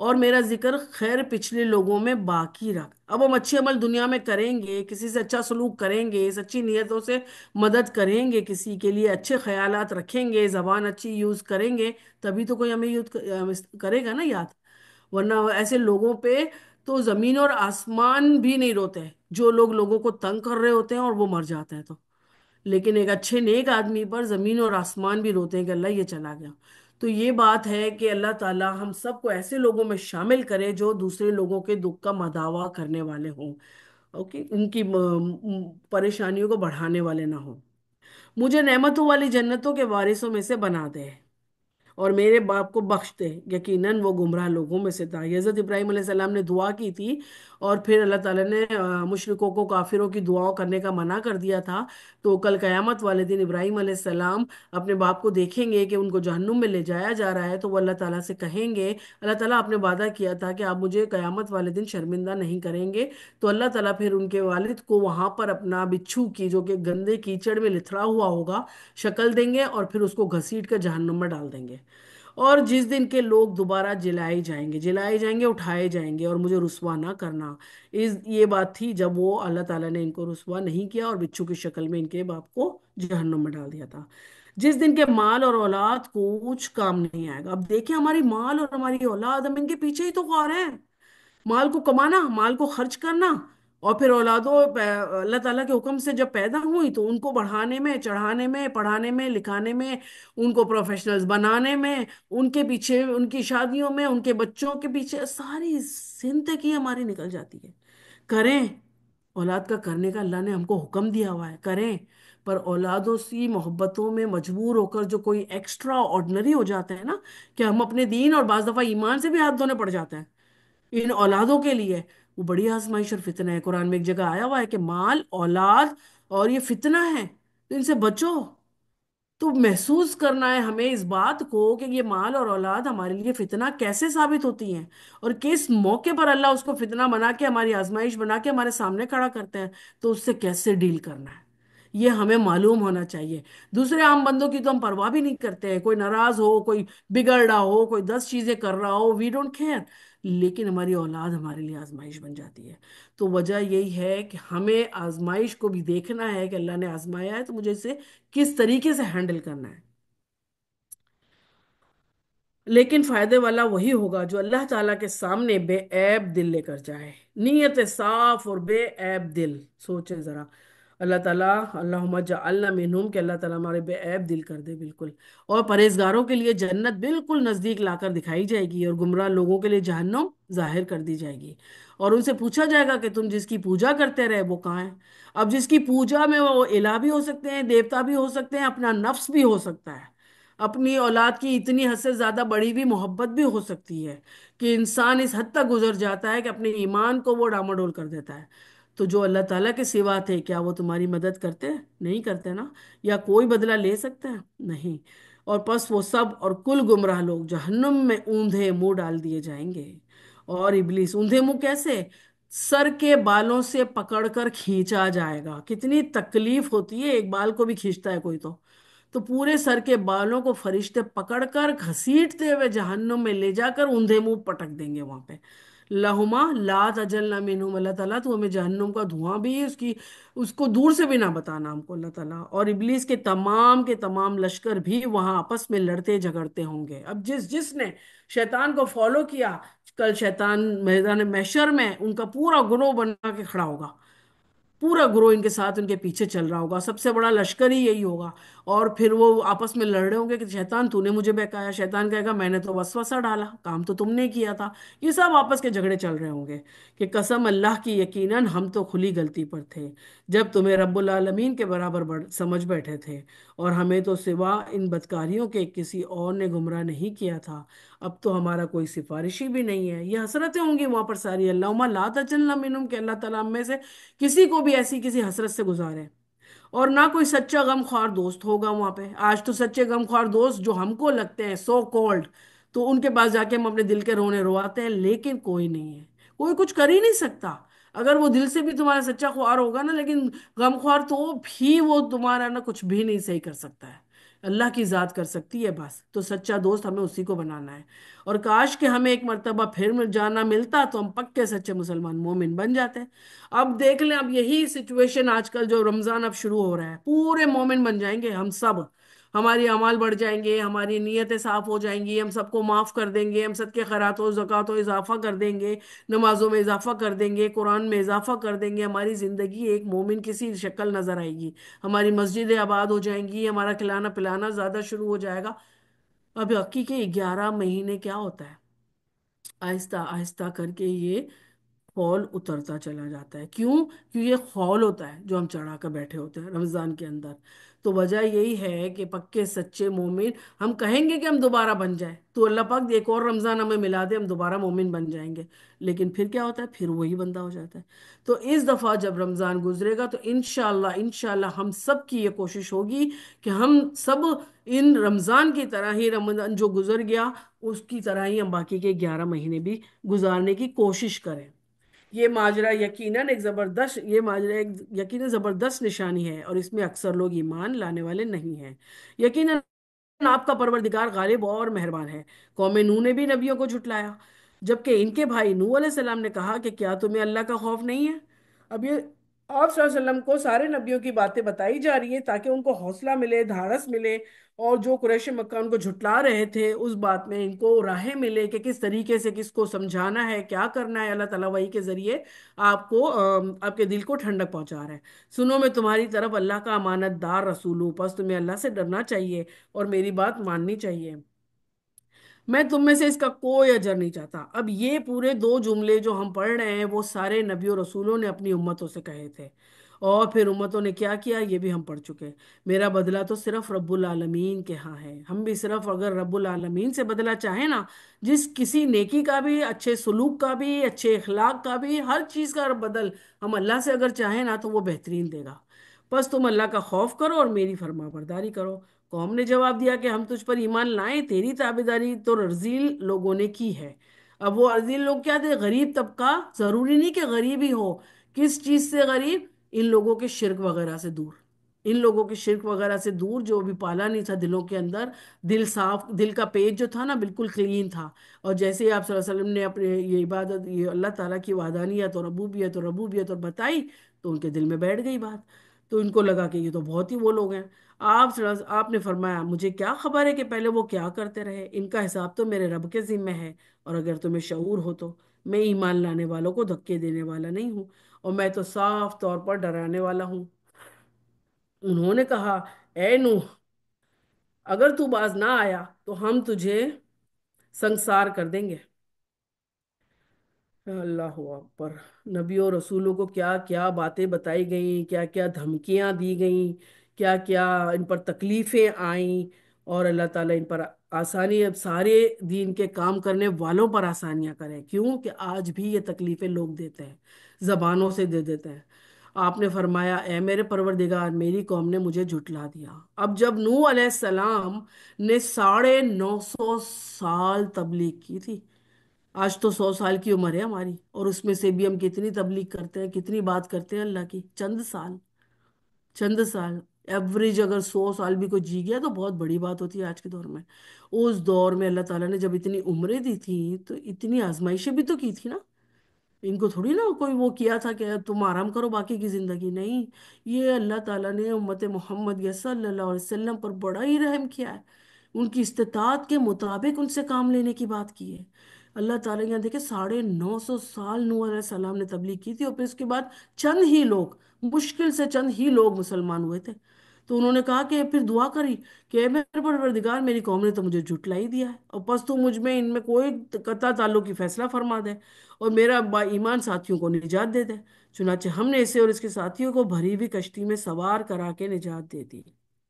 اور میرا ذکر خیر پچھلے لوگوں میں باقی رکھ۔ اب ہم اچھے عمل دنیا میں کریں گے، کسی سے اچھا سلوک کریں گے، سچی نیتوں سے مدد کریں گے، کسی کے لیے اچھے خیالات رکھیں گے، زبان اچھی یوز کریں گے، تبھی تو کوئی ہمیں کرے گا نا یاد۔ ورنہ ایسے لوگوں پہ تو زمین اور آسمان بھی نہیں روتے ہیں، جو لوگ لوگوں کو تنگ کر رہے ہوتے ہیں اور وہ مر جاتے ہیں تو۔ لیکن ایک اچھے نیک آدمی پر زمین اور آسمان بھی روتے ہیں کہ اللہ یہ چلا گیا۔ تو یہ بات ہے کہ اللہ تعالی ہم سب کو ایسے لوگوں میں شامل کرے جو دوسرے لوگوں کے دکھ کا مداوع کرنے والے ہوں، اوکے، ان کی پریشانیوں کو بڑھانے والے نہ ہوں۔ مجھے نعمتوں والی جنتوں کے وارثوں میں سے بنا دے اور میرے باپ کو بخش دے، یقیناً وہ گمراہ لوگوں میں سے تھا۔ یہ حضرت ابراہیم علیہ السلام نے دعا کی تھی، اور پھر اللہ تعالیٰ نے مشرکوں کو، کافروں کی دعاؤں کرنے کا منع کر دیا تھا۔ تو کل قیامت والے دن ابراہیم علیہ السلام اپنے باپ کو دیکھیں گے کہ ان کو جہنم میں لے جایا جا رہا ہے، تو وہ اللہ تعالیٰ سے کہیں گے، اللہ تعالیٰ آپ نے وعدہ کیا تھا کہ آپ مجھے قیامت والے دن شرمندہ نہیں کریں گے۔ تو اللہ تعالیٰ پھر ان کے والد کو وہاں پر اپنا بچھو کی، جو کہ گندے کیچڑ میں لتھڑا ہوا ہوگا، شکل دیں گے اور پھر اس کو گھسیٹ کر جہنم میں ڈال دیں گے۔ اور جس دن کے لوگ دوبارہ جلائے جائیں گے، اٹھائے جائیں گے، اور مجھے رسوا نہ کرنا۔ یہ بات تھی جب وہ اللہ تعالیٰ نے ان کو رسوا نہیں کیا اور بچھو کی شکل میں ان کے باپ کو جہنم میں ڈال دیا تھا۔ جس دن کے مال اور اولاد کو کچھ کام نہیں آئے گا۔ اب دیکھیں، ہماری مال اور ہماری اولاد، ہم ان کے پیچھے ہی تو خور ہیں۔ مال کو کمانا، مال کو خرچ کرنا، اور پھر اولادوں اللہ تعالیٰ کے حکم سے جب پیدا ہوئی تو ان کو بڑھانے میں، چڑھانے میں، پڑھانے میں، لکھانے میں، ان کو پروفیشنلز بنانے میں، ان کے پیچھے، ان کی شادیوں میں، ان کے بچوں کے پیچھے ساری زندگی ہماری نکل جاتی ہے۔ کریں، اولاد کا کرنے کا اللہ نے ہم کو حکم دیا ہوا ہے، کریں۔ پر اولادوں سی محبتوں میں مجبور ہو کر جو کوئی ایکسٹرا آرڈنری ہو جاتے ہیں نا، کہ ہم اپنے دین اور بعض دفعہ ایمان سے بھی ہاتھ دھونے پڑ جاتے ہیں ان اولادوں کے لیے، وہ بڑی آزمائش اور فتنہ ہے۔ قرآن میں ایک جگہ آیا ہوا ہے کہ مال، اولاد اور یہ فتنہ ہے، تو ان سے بچو۔ تو محسوس کرنا ہے ہمیں اس بات کو کہ یہ مال اور اولاد ہمارے لیے فتنہ کیسے ثابت ہوتی ہیں، اور کس موقع پر اللہ اس کو فتنہ بنا کے، ہماری آزمائش بنا کے ہمارے سامنے کھڑا کرتے ہیں، تو اس سے کیسے ڈیل کرنا ہے یہ ہمیں معلوم ہونا چاہیے۔ دوسرے عام بندوں کی تو ہم پرواہ بھی نہیں کرتے ہیں، کوئی ناراض ہو، کوئی بگڑ رہا ہو، کوئی 10 چیزیں کر رہا ہو، وی ڈونٹ کیئر۔ لیکن ہماری اولاد ہمارے لیے آزمائش بن جاتی ہے۔ تو وجہ یہی ہے کہ ہمیں آزمائش کو بھی دیکھنا ہے کہ اللہ نے آزمایا ہے تو مجھے اسے کس طریقے سے ہینڈل کرنا ہے۔ لیکن فائدے والا وہی ہوگا جو اللہ تعالیٰ کے سامنے بے عیب دل لے کر جائے، نیت صاف اور بے عیب دل۔ سوچیں ذرا، اللہ تعالیٰ، اللہم جعلنا منہم، کہ اللہ تعالیٰ ہمارے بے عیب دل کر دے بالکل۔ اور پرہیزگاروں کے لیے جنت بالکل نزدیک لا کر دکھائی جائے گی، اور گمراہ لوگوں کے لیے جہنم ظاہر کر دی جائے گی۔ اور ان سے پوچھا جائے گا کہ تم جس کی پوجا کرتے رہے وہ کہاں ہے؟ اب جس کی پوجا میں وہ الہ بھی ہو سکتے ہیں، دیوتا بھی ہو سکتے ہیں، اپنا نفس بھی ہو سکتا ہے، اپنی اولاد کی اتنی حد سے زیادہ بڑی بھی محبت بھی ہو سکتی ہے کہ انسان اس حد تک گزر جاتا ہے کہ اپنے ایمان کو وہ ڈاماڈول کر دیتا ہے۔ تو جو اللہ تعالیٰ کے سوا تھے، کیا وہ تمہاری مدد کرتے ہیں؟ نہیں کرتے نا؟ یا کوئی بدلہ لے سکتے ہیں؟ نہیں۔ اور پس وہ سب اور کل گمراہ لوگ جہنم میں اوندھے منہ ڈال دیے جائیں گے۔ اور ابلیس اوندھے منہ کیسے؟ سر کے بالوں سے پکڑ کر کھینچا جائے گا۔ کتنی تکلیف ہوتی ہے، ایک بال کو بھی کھینچتا ہے کوئی تو پورے سر کے بالوں کو فرشتے پکڑ کر گھسیٹتے ہوئے جہنم میں لے جا کر اوندھے منہ پٹک دیں گے وہاں پہ۔ لہما لا تجلنا منہم، اللہ تعالیٰ تو ہمیں جہنم کا دھواں بھی، اس کو دور سے بھی نہ بتانا ہم کو اللہ تعالیٰ۔ اور ابلیس کے تمام لشکر بھی وہاں آپس میں لڑتے جھگڑتے ہوں گے۔ اب جس جس نے شیطان کو فالو کیا، کل شیطان میدان محشر میں ان کا پورا گروہ بنا کے کھڑا ہوگا، پورا گروہ ان کے ساتھ، ان کے پیچھے چل رہا ہوگا، سب سے بڑا لشکر ہی یہی ہوگا۔ اور پھر وہ آپس میں لڑ رہے ہوں گے کہ شیطان تو نے مجھے بہکایا، شیطان کہے گا میں نے تو وسوسہ ڈالا، کام تو تم نے کیا تھا۔ یہ سب آپس کے جھگڑے چل رہے ہوں گے کہ قسم اللہ کی، یقیناً ہم تو کھلی غلطی پر تھے جب تمہیں رب العالمین کے برابر سمجھ بیٹھے تھے، اور ہمیں تو سوا ان بدکاریوں کے کسی اور نے گمراہ نہیں کیا تھا۔ اب تو ہمارا کوئی سفارشی بھی نہیں ہے۔ یہ حسرتیں ہوں گی وہاں پر ساری، اللہم لا تجلنا منہم، کہ اللہ تعالیٰ ہم میں سے کسی کو بھی ایسی کسی حسرت سے گزارے۔ اور نہ کوئی سچا غم خوار دوست ہوگا وہاں پہ۔ آج تو سچے غم خوار دوست جو ہم کو لگتے ہیں سو کولڈ، تو ان کے پاس جا کے ہم اپنے دل کے رونے رواتے ہیں، لیکن کوئی نہیں ہے، کوئی کچھ کر ہی نہیں سکتا۔ اگر وہ دل سے بھی تمہارا سچا خوار ہوگا نا، لیکن غم خوار تو بھی وہ تمہارا نا کچھ بھی نہیں صحیح کر سکتا ہے۔ اللہ کی ذات کر سکتی ہے بس، تو سچا دوست ہمیں اسی کو بنانا ہے۔ اور کاش کہ ہمیں ایک مرتبہ پھر جانا ملتا تو ہم پکے سچے مسلمان مومن بن جاتے۔ اب دیکھ لیں، اب یہی سچویشن آج کل جو رمضان اب شروع ہو رہا ہے، پورے مومن بن جائیں گے ہم سب، ہماری اعمال بڑھ جائیں گے، ہماری نیتیں صاف ہو جائیں گی، ہم سب کو معاف کر دیں گے، ہم صدقے خیرات و زکوٰۃ و اضافہ کر دیں گے، نمازوں میں اضافہ کر دیں گے، قرآن میں اضافہ کر دیں گے، ہماری زندگی ایک مومن کی سی شکل نظر آئے گی، ہماری مسجدیں آباد ہو جائیں گی، ہمارا کھلانا پلانا زیادہ شروع ہو جائے گا۔ اب حقیقی 11 مہینے کیا ہوتا ہے، آہستہ آہستہ کر کے یہ خول اترتا چلا جاتا ہے۔ کیوں؟ کیوں یہ خول ہوتا ہے جو ہم چڑھا کر بیٹھے ہوتے ہیں رمضان کے اندر۔ تو وجہ یہی ہے کہ پکے سچے مومن، ہم کہیں گے کہ ہم دوبارہ بن جائیں تو اللہ پاک ایک اور رمضان ہمیں ملا دے، ہم دوبارہ مومن بن جائیں گے، لیکن پھر کیا ہوتا ہے، پھر وہی بندہ ہو جاتا ہے۔ تو اس دفعہ جب رمضان گزرے گا تو انشاءاللہ انشاءاللہ ہم سب کی یہ کوشش ہوگی کہ ہم سب ان رمضان کی طرح ہی، رمضان جو گزر گیا اس کی طرح ہی ہم باقی کے 11 مہینے بھی گزارنے کی کوشش کریں۔ یہ ماجرا یقیناً ایک زبردست، یہ ماجرا ایک یقیناً زبردست نشانی ہے، اور اس میں اکثر لوگ ایمان لانے والے نہیں ہیں۔ یقیناً آپ کا پروردگار غالب اور مہربان ہے۔ قوم نوح نے بھی نبیوں کو جھٹلایا، جبکہ ان کے بھائی نوح علیہ السلام نے کہا کہ کیا تمہیں اللہ کا خوف نہیں ہے؟ اب یہ آپ صلی اللہ علیہ وسلم کو سارے نبیوں کی باتیں بتائی جا رہی ہیں تاکہ ان کو حوصلہ ملے، دھارس ملے، اور جو قریش مکہ ان کو جھٹلا رہے تھے اس بات میں ان کو راہیں ملے کہ کس طریقے سے کس کو سمجھانا ہے، کیا کرنا ہے۔ اللہ تعالیٰ وحی کے ذریعے آپ کو آپ کے دل کو ٹھنڈک پہنچا رہا ہے۔ سنو، میں تمہاری طرف اللہ کا امانت دار رسول ہوں، پس تمہیں اللہ سے ڈرنا چاہیے اور میری بات ماننی چاہیے۔ میں تم میں سے اس کا کوئی اجر نہیں چاہتا۔ اب یہ پورے 2 جملے جو ہم پڑھ رہے ہیں وہ سارے نبی و رسولوں نے اپنی امتوں سے کہے تھے، اور پھر امتوں نے کیا کیا یہ بھی ہم پڑھ چکے۔ میرا بدلہ تو صرف رب العالمین کے ہاں ہے۔ ہم بھی صرف اگر رب العالمین سے بدلہ چاہیں نا، جس کسی نیکی کا بھی، اچھے سلوک کا بھی، اچھے اخلاق کا بھی، ہر چیز کا بدل ہم اللہ سے اگر چاہیں نا تو وہ بہترین دے گا۔ بس تم اللہ کا خوف کرو اور میری فرما برداری کرو۔ قوم نے جواب دیا کہ ہم تجھ پر ایمان لائیں، تیری تابعداری تو رذیل لوگوں نے کی ہے۔ اب وہ رذیل لوگ کیا تھے؟ غریب طبقہ، ضروری نہیں کہ غریب ہی ہو، کس چیز سے غریب؟ ان لوگوں کے شرک وغیرہ سے دور، ان لوگوں کے شرک وغیرہ سے دور، جو بھی پالا نہیں تھا دلوں کے اندر، دل صاف، دل کا پیج جو تھا نا بالکل کلین تھا۔ اور جیسے ہی آپ صلی اللہ علیہ وسلم نے اپنے یہ عبادت، یہ اللہ تعالیٰ کی وحدانیت اور ربوبیت اور بتائی تو ان کے دل میں بیٹھ گئی بات، تو ان کو لگا کہ یہ تو بہت ہی وہ لوگ ہیں۔ آپ نے فرمایا مجھے کیا خبر ہے کہ پہلے وہ کیا کرتے رہے، ان کا حساب تو میرے رب کے ذمہ ہے، اور اگر تمہیں شعور ہو تو میں ایمان لانے والوں کو دھکے دینے والا نہیں ہوں، اور میں تو صاف طور پر ڈرانے والا ہوں۔ انہوں نے کہا اے نوح، اگر تو باز نہ آیا تو ہم تجھے سنسار کر دیں گے۔ اللہ اکبر! نبیوں رسولوں کو کیا کیا باتیں بتائی گئیں، کیا کیا دھمکیاں دی گئیں، کیا کیا ان پر تکلیفیں آئیں، اور اللہ تعالیٰ ان پر آسانی، اب سارے دین کے کام کرنے والوں پر آسانیاں کریں، کیوں کہ آج بھی یہ تکلیفیں لوگ دیتے ہیں، زبانوں سے دے دیتے ہیں۔ آپ نے فرمایا اے میرے پروردگار، میری قوم نے مجھے جھٹلا دیا۔ اب جب نوح علیہ السلام نے 950 سال تبلیغ کی تھی، آج تو 100 سال کی عمر ہے ہماری، اور اس میں سے بھی ہم کتنی تبلیغ کرتے ہیں، کتنی بات کرتے ہیں اللہ کی، چند سال، چند سال، ایوریج اگر 100 سال بھی کوئی جی گیا تو بہت بڑی بات ہوتی ہے آج کے دور میں۔ اس دور میں اللہ تعالیٰ نے جب اتنی عمریں دی تھی تو اتنی آزمائشیں بھی تو کی تھی نا، ان کو تھوڑی نا کوئی وہ کیا تھا کہ تم آرام کرو باقی کی زندگی، نہیں، یہ اللہ تعالیٰ نے امت محمد صلی اللہ علیہ وسلم پر بڑا ہی رحم کیا ہے، ان کی استطاعت کے مطابق ان سے کام لینے کی بات کی ہے۔ اللہ تعالیٰ یہاں دیکھیں 950 سال نوح علیہ السلام نے تبلیغ کی تھی، اور پھر اس کے بعد چند ہی لوگ، مشکل سے چند ہی لوگ مسلمان ہوئے تھے۔ تو انہوں نے کہا کہ پھر دعا کری کہ اے میرے پروردگار، میری قوم نے تو مجھے جھٹلا ہی دیا ہے، اور پس تو مجھ میں ان میں کوئی قطع تعلق کی فیصلہ فرما دے اور میرا با ایمان ساتھیوں کو نجات دے دے۔ چنانچہ ہم نے اسے اور اس کے ساتھیوں کو بھری ہوئی کشتی میں سوار کرا کے نجات دے دی،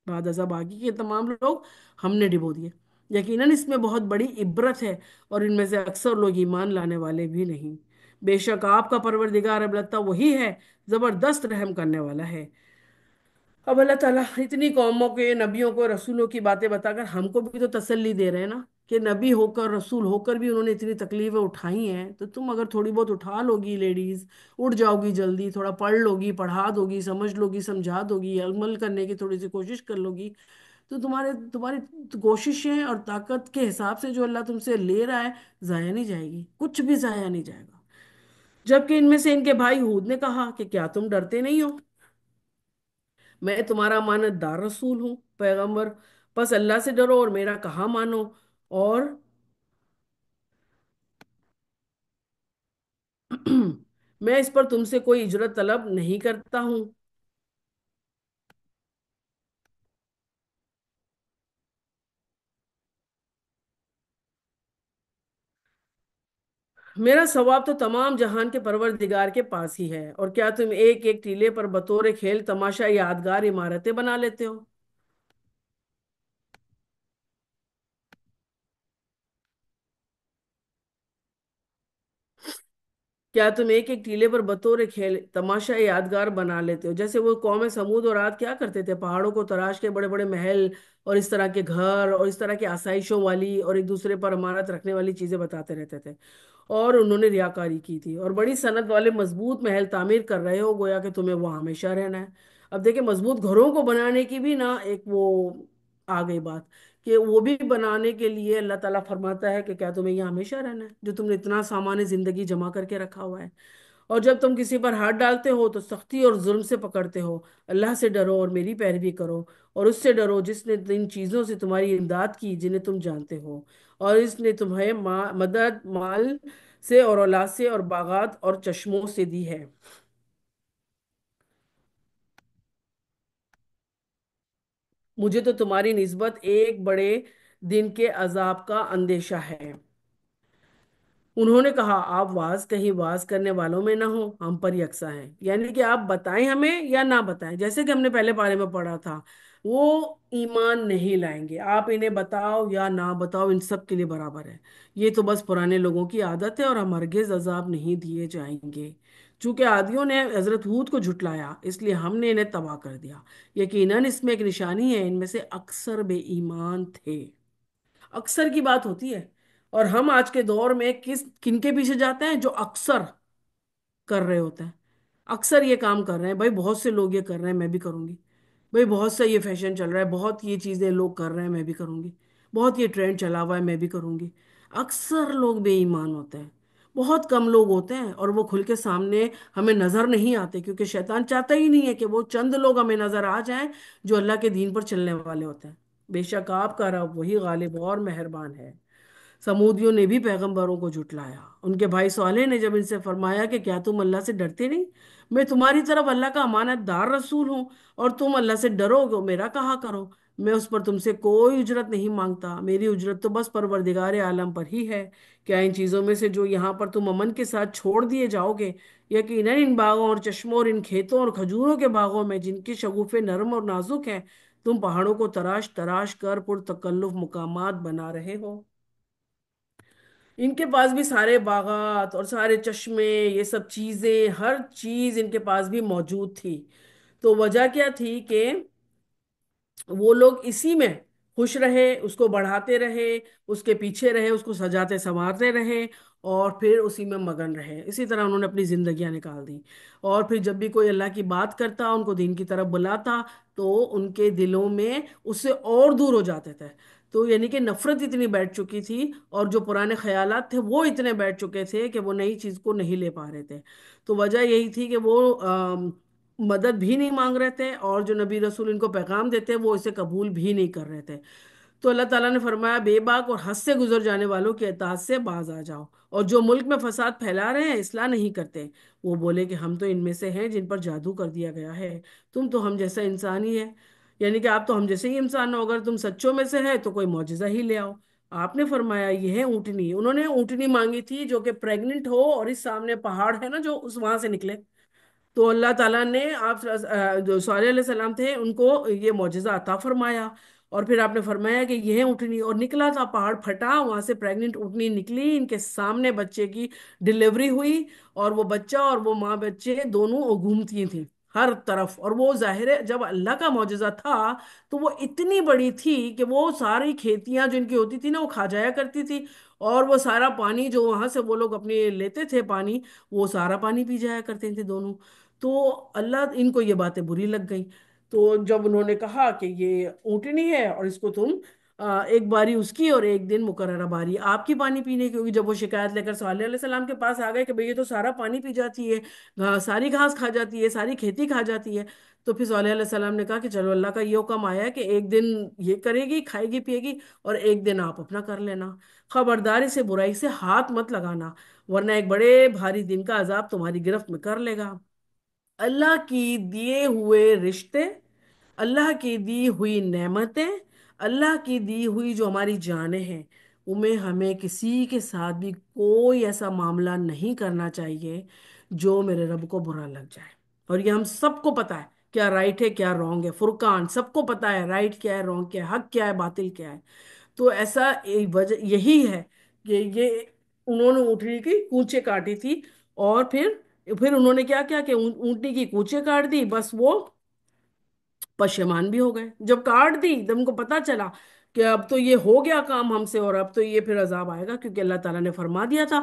بعد ازاں باقی کے تمام لوگ ہم نے ڈبو دیے۔ یقیناً اس میں بہت بڑی عبرت ہے، اور ان میں سے اکثر لوگ ایمان لانے والے بھی نہیں۔ بے شک آپ کا پروردگار البتہ وہی ہے، زبردست رحم کرنے والا ہے۔ اب اللہ تعالیٰ اتنی قوموں کے نبیوں کو، رسولوں کی باتیں بتا کر ہم کو بھی تو تسلی دے رہے ہیں نا، کہ نبی ہو کر، رسول ہو کر بھی انہوں نے اتنی تکلیفیں اٹھائی ہیں، تو تم اگر تھوڑی بہت اٹھا لو گی لیڈیز، اٹھ جاؤ گی جلدی، تھوڑا پڑھ لو گی، پڑھا دو گی، سمجھ لو گی، سمجھا دو گی، عمل کرنے کی تھوڑی سی کوشش کر لو گی، تو تمہاری کوششیں اور طاقت کے حساب سے جو اللہ تم سے لے رہا ہے، ضائع نہیں جائے گی، کچھ بھی ضائع نہیں جائے گا۔ جبکہ ان میں سے ان کے بھائی ہود نے کہا کہ کیا تم ڈرتے نہیں ہو؟ میں تمہارا امانت دار رسول ہوں، پیغمبر، بس اللہ سے ڈرو اور میرا کہا مانو۔ اور میں اس پر تم سے کوئی اجرت طلب نہیں کرتا ہوں۔ میرا ثواب تو تمام جہان کے پروردگار کے پاس ہی ہے، اور کیا تم ایک ایک ٹیلے پر بطور کھیل تماشا یادگار عمارتیں بنا لیتے ہو؟ کیا تم ایک ایک ٹیلے پر بطور کھیل تماشا یادگار بنا لیتے ہو؟ جیسے وہ قوم سمود اور عاد کیا کرتے تھے، پہاڑوں کو تراش کے بڑے بڑے محل اور اس طرح کے گھر اور اس طرح کی آسائشوں والی اور ایک دوسرے پر امانت رکھنے والی چیزیں بتاتے رہتے تھے، اور انہوں نے ریاکاری کی تھی، اور بڑی صنعت والے مضبوط محل تعمیر کر رہے ہو، گویا کہ تمہیں وہاں ہمیشہ رہنا ہے۔ اب دیکھیں، مضبوط گھروں کو بنانے کی بھی نا ایک وہ آ گئی بات، کہ وہ بھی بنانے کے لیے اللہ تعالیٰ فرماتا ہے کہ کیا تمہیں یہاں ہمیشہ رہنا ہے، جو تم نے اتنا سامان زندگی جمع کر کے رکھا ہوا ہے؟ اور جب تم کسی پر ہاتھ ڈالتے ہو تو سختی اور ظلم سے پکڑتے ہو۔ اللہ سے ڈرو اور میری پیروی کرو، اور اس سے ڈرو جس نے ان چیزوں سے تمہاری امداد کی جنہیں تم جانتے ہو، اور اس نے تمہیں مدد مال سے اور اولاد سے اور باغات اور چشموں سے دی ہے۔ مجھے تو تمہاری نسبت ایک بڑے دن کے عذاب کا اندیشہ ہے۔ انہوں نے کہا، آپ واز کہیں واز کرنے والوں میں نہ ہو، ہم پر یکساں ہیں، یعنی کہ آپ بتائیں ہمیں یا نہ بتائیں، جیسے کہ ہم نے پہلے پارے میں پڑھا تھا، وہ ایمان نہیں لائیں گے، آپ انہیں بتاؤ یا نہ بتاؤ ان سب کے لیے برابر ہے۔ یہ تو بس پرانے لوگوں کی عادت ہے، اور ہم ہرگز عذاب نہیں دیے جائیں گے۔ چونکہ عادیوں نے حضرت ہود کو جھٹلایا، اس لیے ہم نے انہیں تباہ کر دیا۔ یقیناً اس میں ایک نشانی ہے، ان میں سے اکثر بے ایمان تھے۔ اکثر کی بات ہوتی ہے، اور ہم آج کے دور میں کن کے پیچھے جاتے ہیں؟ جو اکثر کر رہے ہوتے ہیں، اکثر یہ کام کر رہے ہیں، بھائی بہت سے لوگ یہ کر رہے ہیں میں بھی کروں گی، بھائی بہت سا یہ فیشن چل رہا ہے، بہت یہ چیزیں لوگ کر رہے ہیں میں بھی کروں گی، بہت یہ ٹرینڈ چلا ہوا ہے میں بھی کروں گی۔ اکثر لوگ بے ایمان ہوتے ہیں، بہت کم لوگ ہوتے ہیں، اور وہ کھل کے سامنے ہمیں نظر نہیں آتے، کیونکہ شیطان چاہتا ہی نہیں ہے کہ وہ چند لوگ ہمیں نظر آ جائیں جو اللہ کے دین پر چلنے والے ہوتے ہیں۔ بے شک آپ کا رب وہی غالب اور مہربان ہے۔ سمودیوں نے بھی پیغمبروں کو جھٹلایا۔ ان کے بھائی صالح نے جب ان سے فرمایا کہ کیا تم اللہ سے ڈرتے نہیں؟ میں تمہاری طرف اللہ کا امانت دار رسول ہوں، اور تم اللہ سے ڈرو گے، میرا کہا کرو، میں اس پر تم سے کوئی اجرت نہیں مانگتا، میری اجرت تو بس پروردگار عالم پر ہی ہے۔ کیا ان چیزوں میں سے جو یہاں پر تم امن کے ساتھ چھوڑ دیے جاؤ گے؟ یقیناً ان باغوں اور چشموں اور ان کھیتوں اور کھجوروں کے باغوں میں جن کی شگوفے نرم اور نازک ہیں، تم پہاڑوں کو تراش تراش کر پرتکلف مقامات بنا رہے ہو۔ ان کے پاس بھی سارے باغات اور سارے چشمے، یہ سب چیزیں، ہر چیز ان کے پاس بھی موجود تھی۔ تو وجہ کیا تھی کہ وہ لوگ اسی میں خوش رہے، اس کو بڑھاتے رہے، اس کے پیچھے رہے، اس کو سجاتے سنوارتے رہے، اور پھر اسی میں مگن رہے، اسی طرح انہوں نے اپنی زندگیاں نکال دی۔ اور پھر جب بھی کوئی اللہ کی بات کرتا، ان کو دین کی طرف بلاتا، تو ان کے دلوں میں اس سے اور دور ہو جاتے تھے۔ تو یعنی کہ نفرت اتنی بیٹھ چکی تھی، اور جو پرانے خیالات تھے وہ اتنے بیٹھ چکے تھے کہ وہ نئی چیز کو نہیں لے پا رہے تھے۔ تو وجہ یہی تھی کہ وہ مدد بھی نہیں مانگ رہے تھے، اور جو نبی رسول ان کو پیغام دیتے وہ اسے قبول بھی نہیں کر رہے تھے۔ تو اللہ تعالیٰ نے فرمایا، بے باک اور حد سے گزر جانے والوں کی اطاعت سے باز آ جاؤ، اور جو ملک میں فساد پھیلا رہے ہیں، اصلاح نہیں کرتے، وہ بولے کہ ہم تو ان میں سے ہیں جن پر جادو کر دیا گیا ہے، تم تو ہم جیسا انسان ہی ہے، یعنی کہ آپ تو ہم جیسے ہی انسان ہو، اگر تم سچوں میں سے ہے تو کوئی معجزہ ہی لے آؤ۔ آپ نے فرمایا، یہ ہے اونٹنی، انہوں نے اونٹنی مانگی تھی جو کہ پریگننٹ ہو، اور اس سامنے پہاڑ ہے نا جو اس وہاں سے نکلے۔ تو اللہ تعالیٰ نے آپ جو صالح علیہ السلام تھے ان کو یہ معجزہ عطا فرمایا، اور پھر آپ نے فرمایا کہ یہ اونٹنی، اور نکلا تھا، پہاڑ پھٹا، وہاں سے پریگننٹ اونٹنی نکلی، ان کے سامنے بچے کی ڈلیوری ہوئی، اور وہ بچہ اور وہ ماں بچے دونوں گھومتی تھیں ہر طرف، اور وہ ظاہر ہے جب اللہ کا معجزہ تھا تو وہ اتنی بڑی تھی کہ وہ ساری کھیتیاں جو ان کی ہوتی تھی نا وہ کھا جایا کرتی تھی، اور وہ سارا پانی جو وہاں سے وہ لوگ اپنے لیتے تھے پانی، وہ سارا پانی پی جایا کرتے تھے دونوں۔ تو اللہ ان کو یہ باتیں بری لگ گئی۔ تو جب انہوں نے کہا کہ یہ اونٹنی ہے اور اس کو تم ایک باری اس کی اور ایک دن مقررہ باری آپ کی پانی پینے کی ہوگی، جب وہ شکایت لے کر صالح علیہ السلام کے پاس آ گئے کہ بھئی یہ تو سارا پانی پی جاتی ہے، ساری گھاس کھا جاتی ہے، ساری کھیتی کھا جاتی ہے، تو پھر صالح علیہ السلام نے کہا کہ چلو اللہ کا یہ حکم آیا ہے کہ ایک دن یہ کرے گی، کھائے گی پیے گی، اور ایک دن آپ اپنا کر لینا، خبرداری سے برائی سے ہاتھ مت لگانا، ورنہ ایک بڑے بھاری دن کا عذاب تمہاری گرفت میں کر لے گا۔ اللہ کی دیے ہوئے رشتے، اللہ کی دی ہوئی نعمتیں، اللہ کی دی ہوئی جو ہماری جانیں ہیں، ان میں ہمیں کسی کے ساتھ بھی کوئی ایسا معاملہ نہیں کرنا چاہیے جو میرے رب کو برا لگ جائے۔ اور یہ ہم سب کو پتا ہے کیا رائٹ ہے کیا رانگ ہے، فرقان سب کو پتا ہے رائٹ کیا ہے رانگ کیا ہے، حق کیا ہے باطل کیا ہے۔ تو ایسا ایک وجہ یہی ہے کہ یہ انہوں نے اونٹنی کی کونچیں کاٹی تھی، اور پھر انہوں نے کیا کیا کہ اونٹنی کی کونچیں کاٹ دی، بس وہ پشیمان بھی ہو گئے جب کاٹ دی، جب ان کو پتا چلا کہ اب تو یہ ہو گیا کام ہم سے اور اب تو یہ پھر عذاب آئے گا، کیونکہ اللہ تعالیٰ نے فرما دیا تھا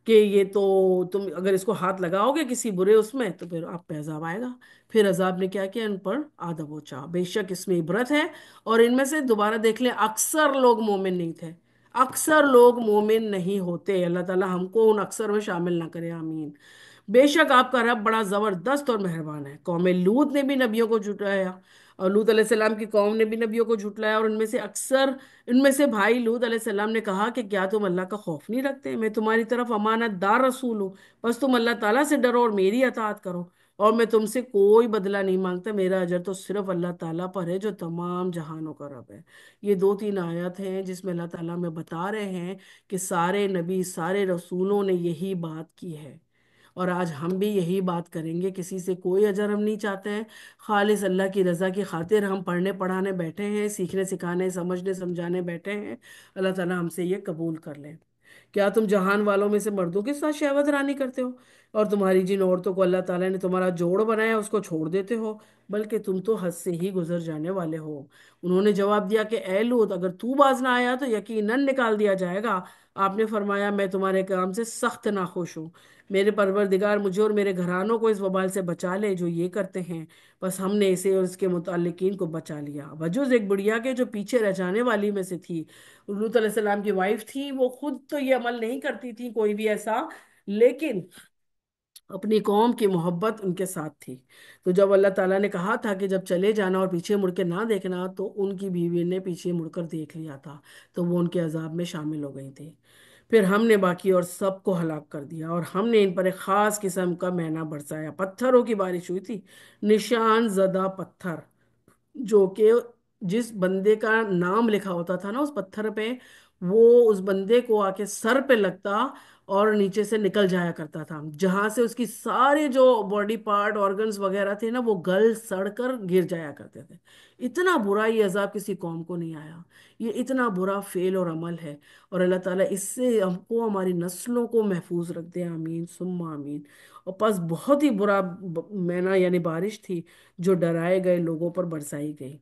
کہ یہ تو تم اگر اس کو ہاتھ لگاؤ گے کسی برے اس میں تو پھر آپ پہ عذاب آئے گا۔ پھر عذاب نے کیا کیا، ان پر آدب و چاہ، بے شک اس میں عبرت ہے، اور ان میں سے دوبارہ دیکھ لیں اکثر لوگ مومن نہیں تھے، اکثر لوگ مومن نہیں ہوتے، اللہ تعالیٰ ہم کو ان اکثر میں شامل نہ کرے، آمین۔ بے شک آپ کا رب بڑا زبردست اور مہربان ہے۔ قوم لوط نے بھی نبیوں کو جھٹلایا، اور لوط علیہ السلام کی قوم نے بھی نبیوں کو جھٹلایا، اور ان میں سے بھائی لوط علیہ السلام نے کہا کہ کیا تم اللہ کا خوف نہیں رکھتے، میں تمہاری طرف امانت دار رسول ہوں، بس تم اللہ تعالیٰ سے ڈرو اور میری اطاعت کرو، اور میں تم سے کوئی بدلہ نہیں مانگتا، میرا اجر تو صرف اللہ تعالیٰ پر ہے جو تمام جہانوں کا رب ہے۔ یہ دو تین آیات ہیں جس میں اللہ تعالیٰ میں بتا رہے ہیں کہ سارے نبی سارے رسولوں نے یہی بات کی ہے، اور آج ہم بھی یہی بات کریں گے، کسی سے کوئی اجر ہم نہیں چاہتے ہیں، خالص اللہ کی رضا کی خاطر ہم پڑھنے پڑھانے بیٹھے ہیں، سیکھنے سکھانے سمجھنے سمجھانے بیٹھے ہیں، اللہ تعالیٰ ہم سے یہ قبول کر لیں۔ کیا تم جہان والوں میں سے مردوں کے ساتھ شہوت رانی کرتے ہو، اور تمہاری جن عورتوں کو اللہ تعالیٰ نے تمہارا جوڑ بنایا اس کو چھوڑ دیتے ہو، بلکہ تم تو حد سے ہی گزر جانے والے ہو۔ انہوں نے جواب دیا کہ اے لوط اگر تو باز نہ آیا تو یقیناً نکال دیا جائے گا۔ آپ نے فرمایا میں تمہارے کام سے سخت ناخوش ہوں، میرے پروردگار مجھے اور میرے گھرانوں کو اس وبال سے بچا لے جو یہ کرتے ہیں، بس ہم نے اسے اور اس کے متعلقین کو بچا لیا، بجز ایک بڑھیا کے جو پیچھے رہ جانے والی میں سے تھی۔ لوط علیہ السلام کی وائف تھی، وہ خود تو یہ عمل نہیں کرتی تھی کوئی بھی ایسا، لیکن اپنی قوم کی محبت ان کے ساتھ تھی۔ تو جب اللہ تعالیٰ نے کہا تھا کہ جب چلے جانا اور پیچھے مڑ کے نہ دیکھنا، تو ان کی بیوی نے پیچھے مڑ کر دیکھ لیا تھا، تو وہ ان کے عذاب میں شامل ہو گئی تھی۔ پھر ہم نے باقی اور سب کو ہلاک کر دیا، اور ہم نے ان پر ایک خاص قسم کا مینہ برسایا، پتھروں کی بارش ہوئی تھی، نشان زدہ پتھر، جو کہ جس بندے کا نام لکھا ہوتا تھا نا اس پتھر پہ، وہ اس بندے کو آ کے سر پہ لگتا اور نیچے سے نکل جایا کرتا تھا، جہاں سے اس کی سارے جو باڈی پارٹ آرگنز وغیرہ تھے نا وہ گل سڑ کر گر جایا کرتے تھے۔ اتنا برا یہ عذاب کسی قوم کو نہیں آیا، یہ اتنا برا فعل اور عمل ہے، اور اللہ تعالیٰ اس سے ہم کو ہماری نسلوں کو محفوظ رکھ دے، آمین ثم آمین۔ اور پس بہت ہی برا مینا یعنی بارش تھی جو ڈرائے گئے لوگوں پر برسائی گئی۔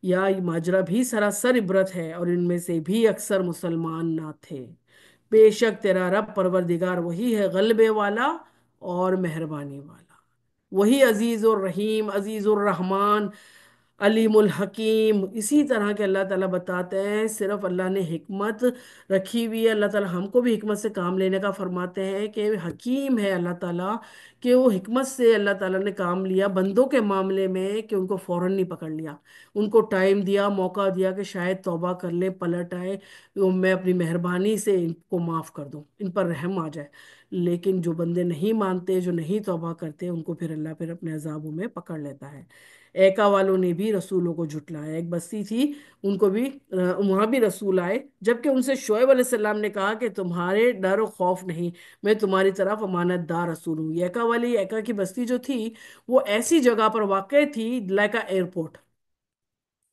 یا یہ ماجرا بھی سراسر عبرت ہے، اور ان میں سے بھی اکثر مسلمان نہ تھے۔ بے شک تیرا رب پروردگار وہی ہے غلبے والا اور مہربانی والا، وہی عزیز الرحیم عزیز الرحمن علیم الحکیم۔ اسی طرح کے اللہ تعالیٰ بتاتے ہیں صرف اللہ نے حکمت رکھی ہوئی ہے، اللہ تعالیٰ ہم کو بھی حکمت سے کام لینے کا فرماتے ہیں کہ حکیم ہے اللہ تعالیٰ، کہ وہ حکمت سے اللہ تعالیٰ نے کام لیا بندوں کے معاملے میں، کہ ان کو فوراً نہیں پکڑ لیا، ان کو ٹائم دیا، موقع دیا کہ شاید توبہ کر لیں پلٹ آئے، تو میں اپنی مہربانی سے ان کو معاف کر دوں، ان پر رحم آ جائے۔ لیکن جو بندے نہیں مانتے جو نہیں توبہ کرتے ان کو پھر اللہ پھر اپنے عذابوں میں پکڑ لیتا ہے۔ ایکا والوں نے بھی رسولوں کو جھٹلایا، ایک بستی تھی ان کو بھی وہاں بھی رسول آئے، جبکہ ان سے شعیب علیہ السلام نے کہا کہ تمہارے ڈر و خوف نہیں، میں تمہاری طرف امانت دار رسول ہوں۔ ایکا کی بستی جو تھی وہ ایسی جگہ پر واقع تھی لائک ایئرپورٹ،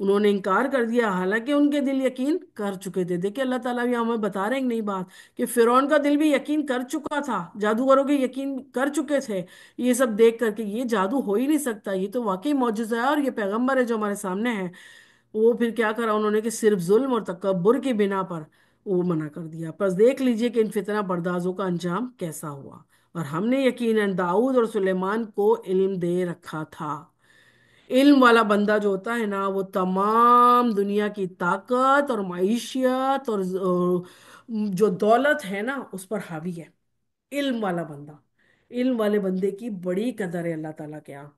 انہوں نے انکار کر دیا، حالانکہ ان کے دل یقین کر چکے تھے۔ دیکھیں اللہ تعالیٰ بھی ہمیں بتا رہے ہیں ایک نئی بات، کہ فرعون کا دل بھی یقین کر چکا تھا، جادوگروں کے یقین کر چکے تھے یہ سب دیکھ کر کے یہ جادو ہو ہی نہیں سکتا، یہ تو واقعی معجزہ ہے اور یہ پیغمبر ہے جو ہمارے سامنے ہے۔ وہ پھر کیا کرا انہوں نے کہ صرف ظلم اور تکبر کی بنا پر وہ منع کر دیا۔ بس دیکھ لیجئے کہ ان فتنہ بردازوں کا انجام کیسا ہوا۔ اور ہم نے یقیناً داؤد اور سلیمان کو علم دے رکھا تھا۔ علم والا بندہ جو ہوتا ہے نا وہ تمام دنیا کی طاقت اور معیشت اور جو دولت ہے نا اس پر حاوی ہے۔ علم والا بندہ، علم والے بندے کی بڑی قدر ہے اللہ تعالیٰ کے ہاں۔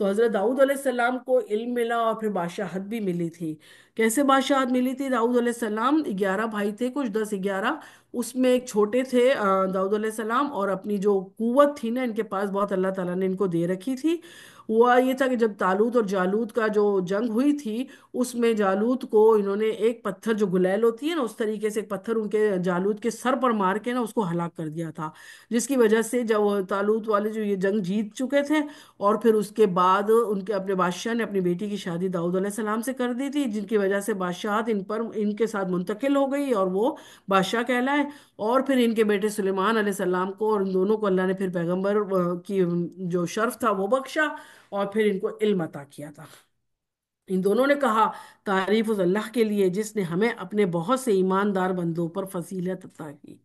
تو حضرت داؤد علیہ السلام کو علم ملا اور پھر بادشاہت بھی ملی تھی۔ کیسے بادشاہت ملی تھی؟ داؤد علیہ السلام 11 بھائی تھے، کچھ 10 11، اس میں ایک چھوٹے تھے داؤد علیہ السلام، اور اپنی جو قوت تھی نا ان کے پاس بہت اللہ تعالیٰ نے ان کو دے رکھی تھی۔ ہوا یہ تھا کہ جب طالوت اور جالوت کا جو جنگ ہوئی تھی اس میں جالوت کو انہوں نے ایک پتھر جو گلیل ہوتی ہے نا اس طریقے سے ایک پتھر ان کے جالوت کے سر پر مار کے نا اس کو ہلاک کر دیا تھا، جس کی وجہ سے جب وہ طالوت والے جو یہ جنگ جیت چکے تھے، اور پھر اس کے بعد ان کے اپنے بادشاہ نے اپنی بیٹی کی شادی داؤد علیہ السلام سے کر دی تھی، جن کی وجہ سے بادشاہت ان کے ساتھ منتقل ہو گئی اور وہ بادشاہ کہلائے۔ اور پھر ان کے بیٹے سلیمان علیہ السلام کو اور ان دونوں کو اللہ نے پھر پیغمبر کی جو شرف تھا وہ بخشا، اور پھر ان کو علم عطا کیا تھا۔ ان دونوں نے کہا تعریف اس اللہ کے لیے جس نے ہمیں اپنے بہت سے ایماندار بندوں پر فضیلت عطا کی۔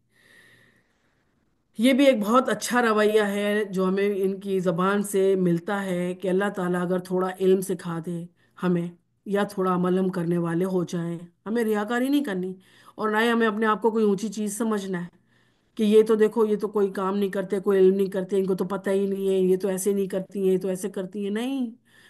یہ بھی ایک بہت اچھا رویہ ہے جو ہمیں ان کی زبان سے ملتا ہے کہ اللہ تعالیٰ اگر تھوڑا علم سکھا دے ہمیں، یا تھوڑا عمل ہم کرنے والے ہو جائیں، ہمیں ریاکاری نہیں کرنی اور نہ ہی ہمیں اپنے آپ کو کوئی اونچی چیز سمجھنا ہے کہ یہ تو دیکھو یہ تو کوئی کام نہیں کرتے، کوئی علم نہیں کرتے، ان کو تو پتہ ہی نہیں ہے، یہ تو ایسے نہیں کرتی ہیں، یہ تو ایسے کرتی ہیں۔ نہیں،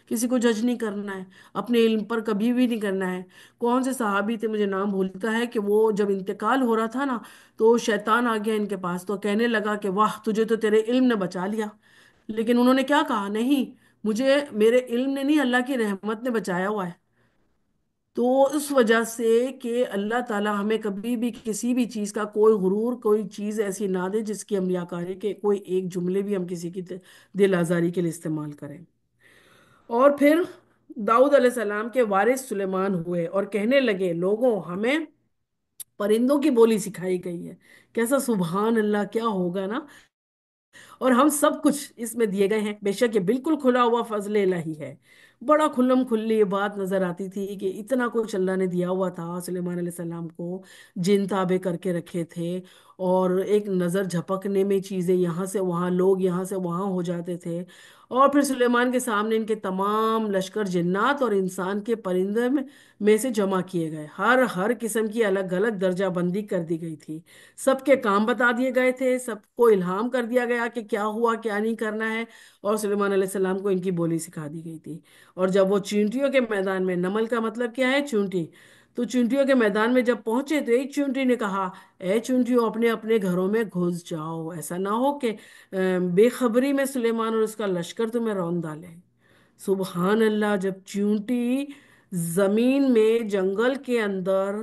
کسی کو جج نہیں کرنا ہے، اپنے علم پر کبھی بھی نہیں کرنا ہے۔ کون سے صحابی تھے مجھے نام بھولتا ہے کہ وہ جب انتقال ہو رہا تھا نا تو شیطان آ گیا ان کے پاس تو کہنے لگا کہ واہ تجھے تو تیرے علم نے بچا لیا، لیکن انہوں نے کیا کہا؟ نہیں، مجھے میرے علم نے نہیں، اللہ کی رحمت نے بچایا ہوا ہے۔ تو اس وجہ سے کہ اللہ تعالیٰ ہمیں کبھی بھی کسی بھی چیز کا کوئی غرور، کوئی چیز ایسی نہ دے جس کی ہم ریاکاری کے کوئی ایک جملے بھی ہم کسی کی دل آزاری کے لیے استعمال کریں۔ اور پھر داؤد علیہ السلام کے وارث سلیمان ہوئے اور کہنے لگے لوگوں ہمیں پرندوں کی بولی سکھائی گئی ہے۔ کیسا سبحان اللہ، کیا ہوگا نا! اور ہم سب کچھ اس میں دیے گئے ہیں، بے شک یہ بالکل کھلا ہوا فضل الہی ہے۔ بڑا کھلم کھلی یہ بات نظر آتی تھی کہ اتنا کچھ اللہ نے دیا ہوا تھا سلیمان علیہ السلام کو، جن تابع کر کے رکھے تھے، اور ایک نظر جھپکنے میں چیزیں یہاں سے وہاں، لوگ یہاں سے وہاں ہو جاتے تھے۔ اور پھر سلیمان کے سامنے ان کے تمام لشکر جنات اور انسان کے پرندے میں سے جمع کیے گئے، ہر قسم کی الگ الگ درجہ بندی کر دی گئی تھی، سب کے کام بتا دیے گئے تھے، سب کو الہام کر دیا گیا کہ کیا ہوا کیا نہیں کرنا ہے، اور سلیمان علیہ السلام کو ان کی بولی سکھا دی گئی تھی۔ اور جب وہ چیونٹیوں کے میدان میں، نمل کا مطلب کیا ہے؟ چونٹی، تو چونٹیوں کے میدان میں جب پہنچے تو ایک چونٹی نے کہا اے چونٹیوں اپنے اپنے گھروں میں گھس جاؤ، ایسا نہ ہو کہ بے خبری میں سلیمان اور اس کا لشکر تمہیں رون ڈالے۔ سبحان اللہ! جب چیونٹی زمین میں جنگل کے اندر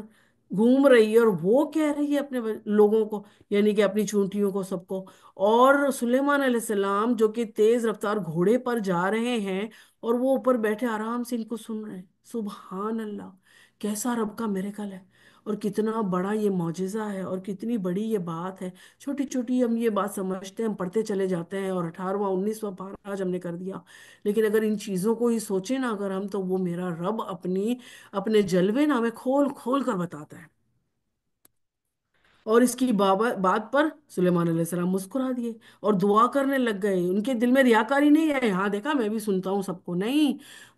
گھوم رہی ہے اور وہ کہہ رہی ہے اپنے لوگوں کو، یعنی کہ اپنی چونٹیوں کو، سب کو، اور سلیمان علیہ السلام جو کہ تیز رفتار گھوڑے پر جا رہے ہیں اور وہ اوپر بیٹھے آرام سے ان کو سن رہے ہیں۔ سبحان اللہ! کیسا رب کا میریکل ہے، اور کتنا بڑا یہ معجزہ ہے، اور کتنی بڑی یہ بات ہے۔ چھوٹی چھوٹی ہم یہ بات سمجھتے ہیں، ہم پڑھتے چلے جاتے ہیں، اور 18واں 19واں پارہ آج ہم نے کر دیا، لیکن اگر ان چیزوں کو ہی سوچیں نا اگر ہم، تو وہ میرا رب اپنے جلوے نا ہمیں کھول کھول کر بتاتا ہے۔ اور اس کی بات پر سلیمان علیہ السلام مسکرا دیے اور دعا کرنے لگ گئے۔ ان کے دل میں ریاکاری نہیں ہے، ہاں دیکھا میں بھی سنتا ہوں سب کو، نہیں،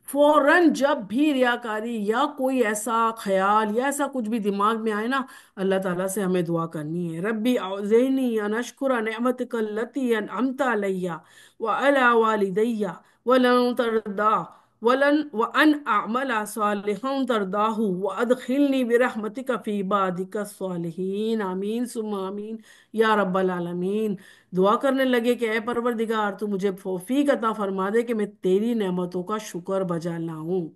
فوراً جب بھی ریاکاری یا کوئی ایسا خیال یا ایسا کچھ بھی دماغ میں آئے نا، اللہ تعالیٰ سے ہمیں دعا کرنی ہے، ربی اوزعنی ان اشکر نعمتک التی انعمت علی وعلی والدی ولن ترضى وأن أعمل صالحا ترضاه وأدخلني برحمتك في عبادك الصالحین، آمین ثم آمین یا رب العالمین۔ دعا کرنے لگے کہ اے پروردگار تو مجھے توفیق عطا فرما دے کہ میں تیری نعمتوں کا شکر بجا لاؤں،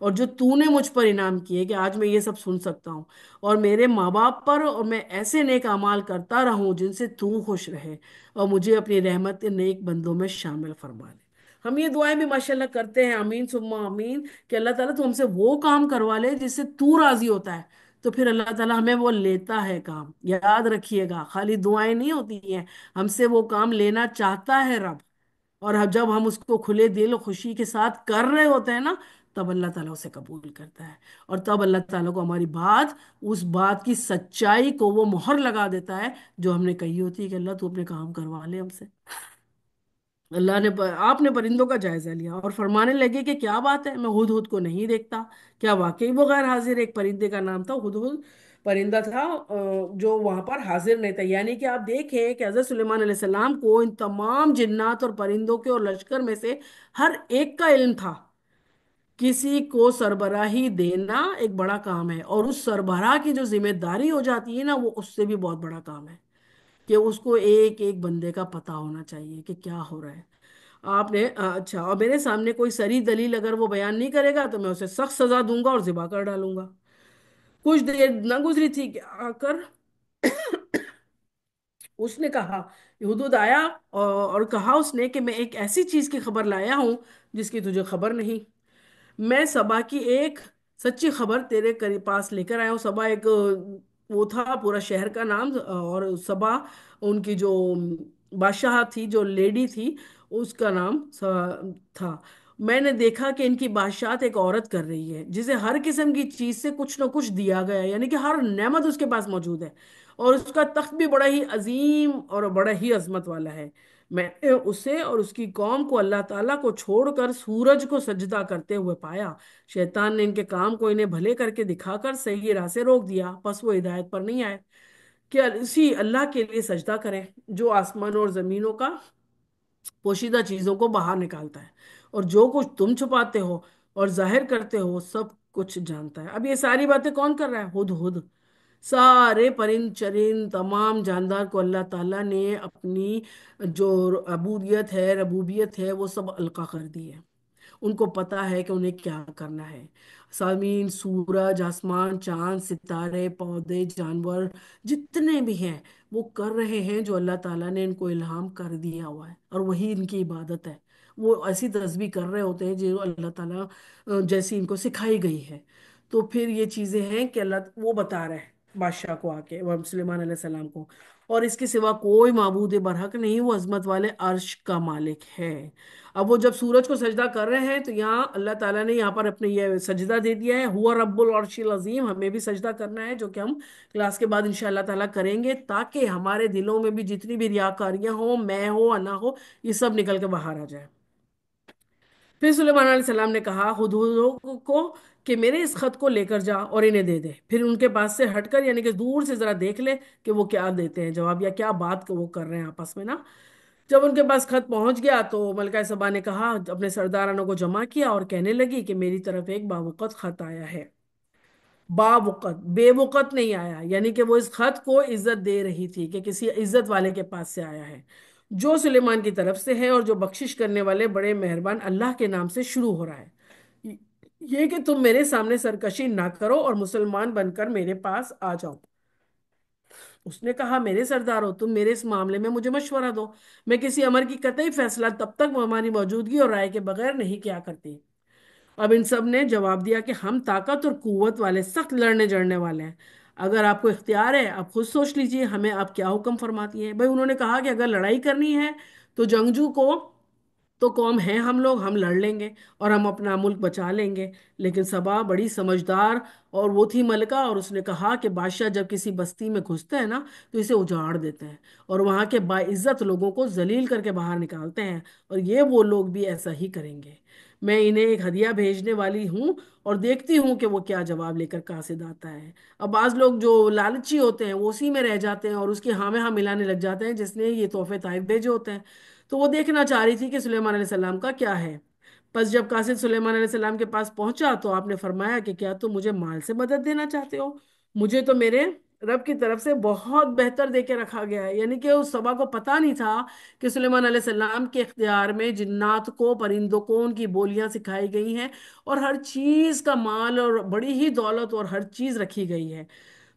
اور جو تو نے مجھ پر انعام کیے کہ آج میں یہ سب سن سکتا ہوں، اور میرے ماں باپ پر، اور میں ایسے نیک اعمال کرتا رہوں جن سے تو خوش رہے، اور مجھے اپنی رحمت کے نیک بندوں میں شامل فرما لے۔ ہم یہ دعائیں بھی ماشاءاللہ کرتے ہیں، آمین ثم آمین، کہ اللہ تعالیٰ تو ہم سے وہ کام کروا لے جس سے تو راضی ہوتا ہے، تو پھر اللہ تعالیٰ ہمیں وہ لیتا ہے کام، یاد رکھیے گا، خالی دعائیں نہیں ہوتی ہیں، ہم سے وہ کام لینا چاہتا ہے رب، اور جب ہم اس کو کھلے دل و خوشی کے ساتھ کر رہے ہوتے ہیں نا، تب اللہ تعالیٰ اسے قبول کرتا ہے، اور تب اللہ تعالیٰ کو ہماری بات، اس بات کی سچائی کو وہ مہر لگا دیتا ہے جو ہم نے کہی ہوتی ہے کہ اللہ تو اپنے کام کروا لے ہم سے۔ اللہ نے آپ نے پرندوں کا جائزہ لیا اور فرمانے لگے کہ کیا بات ہے، میں ہد ہد کو نہیں دیکھتا، کیا واقعی وہ غیر حاضر؟ ایک پرندے کا نام تھا ہد ہد، پرندہ تھا جو وہاں پر حاضر نہیں تھا، یعنی کہ آپ دیکھیں کہ حضرت سلیمان علیہ السلام کو ان تمام جنات اور پرندوں کے اور لشکر میں سے ہر ایک کا علم تھا، کسی کو سربراہی دینا ایک بڑا کام ہے، اور اس سربراہ کی جو ذمہ داری ہو جاتی ہے نا، وہ اس سے بھی بہت بڑا کام ہے، کہ اس کو ایک ایک بندے کا پتہ ہونا چاہیے کہ کیا ہو رہا ہے۔ آپ نے اچھا، اور میرے سامنے کوئی صریح دلیل اگر وہ بیان نہیں کرے گا تو میں اسے سخت سزا دوں گا اور ذبح کر ڈالوں گا۔ کچھ دیر نہ گزری تھی کہ آ کر اس نے کہا، حدود آیا اور کہا اس نے کہ میں ایک ایسی چیز کی خبر لایا ہوں جس کی تجھے خبر نہیں، میں سبا کی ایک سچی خبر تیرے قریب پاس لے کر آیا ہوں۔ سبا ایک وہ تھا پورا شہر کا نام، اور سبا ان کی جو بادشاہ تھی، جو لیڈی تھی، اس کا نام تھا۔ میں نے دیکھا کہ ان کی بادشاہت ایک عورت کر رہی ہے جسے ہر قسم کی چیز سے کچھ نہ کچھ دیا گیا ہے، یعنی کہ ہر نعمت اس کے پاس موجود ہے، اور اس کا تخت بھی بڑا ہی عظیم اور بڑا ہی عظمت والا ہے۔ میں نے اسے اور اس کی قوم کو اللہ تعالیٰ کو چھوڑ کر سورج کو سجدہ کرتے ہوئے پایا۔ شیطان نے ان کے کام کو انہیں بھلے کر کے دکھا کر صحیح راہ سے روک دیا، پس وہ ہدایت پر نہیں آئے کہ اسی اللہ کے لیے سجدہ کریں جو آسمان اور زمینوں کا پوشیدہ چیزوں کو باہر نکالتا ہے، اور جو کچھ تم چھپاتے ہو اور ظاہر کرتے ہو سب کچھ جانتا ہے۔ اب یہ ساری باتیں کون کر رہا ہے؟ ہد ہد۔ سارے پرند چرند تمام جاندار کو اللہ تعالیٰ نے اپنی جو عبودیت ہے، ربوبیت ہے، وہ سب القا کر دی ہے، ان کو پتا ہے کہ انہیں کیا کرنا ہے۔ زمین، سورج، آسمان، چاند، ستارے، پودے، جانور جتنے بھی ہیں وہ کر رہے ہیں جو اللہ تعالیٰ نے ان کو الہام کر دیا ہوا ہے، اور وہی ان کی عبادت ہے، وہ ایسی تسبیح کر رہے ہوتے ہیں جو اللہ تعالیٰ جیسی ان کو سکھائی گئی ہے۔ تو پھر یہ چیزیں ہیں کہ اللہ وہ بتا رہے ہیں بادشاہ کو آ کے، وہ سلیمان علیہ السلام کو، اور اس کے سوا کوئی معبود برحق نہیں، وہ عظمت والے عرش کا مالک ہے۔ اب وہ جب سورج کو سجدہ کر رہے ہیں تو یہاں اللہ تعالیٰ نے یہاں پر اپنے یہ سجدہ دے دیا ہے، ہوا رب العرش العظیم، ہمیں بھی سجدہ کرنا ہے، جو کہ ہم کلاس کے بعد انشاء اللہ تعالیٰ کریں گے، تاکہ ہمارے دلوں میں بھی جتنی بھی ریاکاریاں ہوں، میں ہو انا ہو، یہ سب نکل کے باہر آ جائے۔ پھر سلیمان علیہ السلام نے کہا ہدہد کو کہ میرے اس خط کو لے کر جا اور انہیں دے دے، پھر ان کے پاس سے ہٹ کر یعنی کہ دور سے ذرا دیکھ لے کہ وہ کیا دیتے ہیں جواب، یا کیا بات وہ کر رہے ہیں آپس میں نا۔ جب ان کے پاس خط پہنچ گیا تو ملکہ سبا نے کہا، اپنے سردارانوں کو جمع کیا اور کہنے لگی کہ میری طرف ایک باوقت خط آیا ہے۔ باوقت، بے وقت نہیں آیا، یعنی کہ وہ اس خط کو عزت دے رہی تھی کہ کسی عزت والے کے پاس سے آیا ہے، جو سلیمان کی طرف سے ہے، اور جو بخشش کرنے والے بڑے مہربان اللہ کے نام سے شروع ہو رہا ہے، یہ کہ تم میرے سامنے سرکشی نہ کرو اور مسلمان بن کر میرے پاس آ جاؤ۔ اس نے کہا، میرے سردارو، تم میرے اس معاملے میں مجھے مشورہ دو، میں کسی امر کی قطعی فیصلہ تب تک ہماری موجودگی اور رائے کے بغیر نہیں کیا کرتی۔ اب ان سب نے جواب دیا کہ ہم طاقت اور قوت والے، سخت لڑنے جڑنے والے ہیں، اگر آپ کو اختیار ہے آپ خود سوچ لیجئے ہمیں آپ کیا حکم فرماتی ہیں۔ بھائی انہوں نے کہا کہ اگر لڑائی کرنی ہے تو جنگجو کو تو قوم ہیں ہم لوگ، ہم لڑ لیں گے اور ہم اپنا ملک بچا لیں گے، لیکن سبا بڑی سمجھدار اور وہ تھی ملکہ، اور اس نے کہا کہ بادشاہ جب کسی بستی میں گھستے ہیں نا تو اسے اجاڑ دیتے ہیں اور وہاں کے باعزت لوگوں کو ذلیل کر کے باہر نکالتے ہیں، اور یہ وہ لوگ بھی ایسا ہی کریں گے۔ میں انہیں ایک ہدیہ بھیجنے والی ہوں اور دیکھتی ہوں کہ وہ کیا جواب لے کر قاصد آتا ہے۔ اب بعض لوگ جو لالچی ہوتے ہیں وہ اسی میں رہ جاتے ہیں اور اس کی ہاں میں ہاں ملانے لگ جاتے ہیں جس نے یہ تحفے طائف بھیجے ہوتے ہیں، تو وہ دیکھنا چاہ رہی تھی کہ سلیمان علیہ السلام کا کیا ہے۔ پس جب قاصد سلیمان علیہ السلام کے پاس پہنچا تو آپ نے فرمایا کہ کیا تم مجھے مال سے مدد دینا چاہتے ہو؟ مجھے تو میرے رب کی طرف سے بہت بہتر دے کے رکھا گیا ہے، یعنی کہ اس سبا کو پتہ نہیں تھا کہ سلیمان علیہ السلام کے اختیار میں جنات کو، پرندوں کو ان کی بولیاں سکھائی گئی ہیں، اور ہر چیز کا مال اور بڑی ہی دولت اور ہر چیز رکھی گئی ہے۔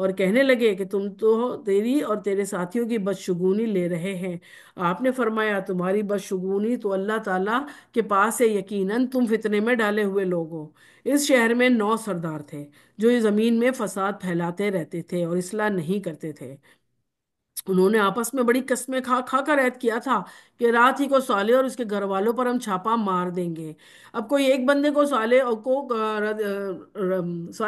اور کہنے لگے کہ تم تو تیری اور تیرے ساتھیوں کی بدشگونی لے رہے ہیں۔ آپ نے فرمایا تمہاری بدشگونی تو اللہ تعالیٰ کے پاس ہے، یقیناً تم فتنے میں ڈالے ہوئے لوگ ہو۔ اس شہر میں 9 سردار تھے جو اس زمین میں فساد پھیلاتے رہتے تھے اور اصلاح نہیں کرتے تھے۔ انہوں نے آپس میں بڑی قسمیں کھا کھا کر عہد کیا تھا کہ رات ہی کو صالح اور اس کے گھر والوں پر ہم چھاپا مار دیں گے۔ اب کوئی ایک بندے کو صالح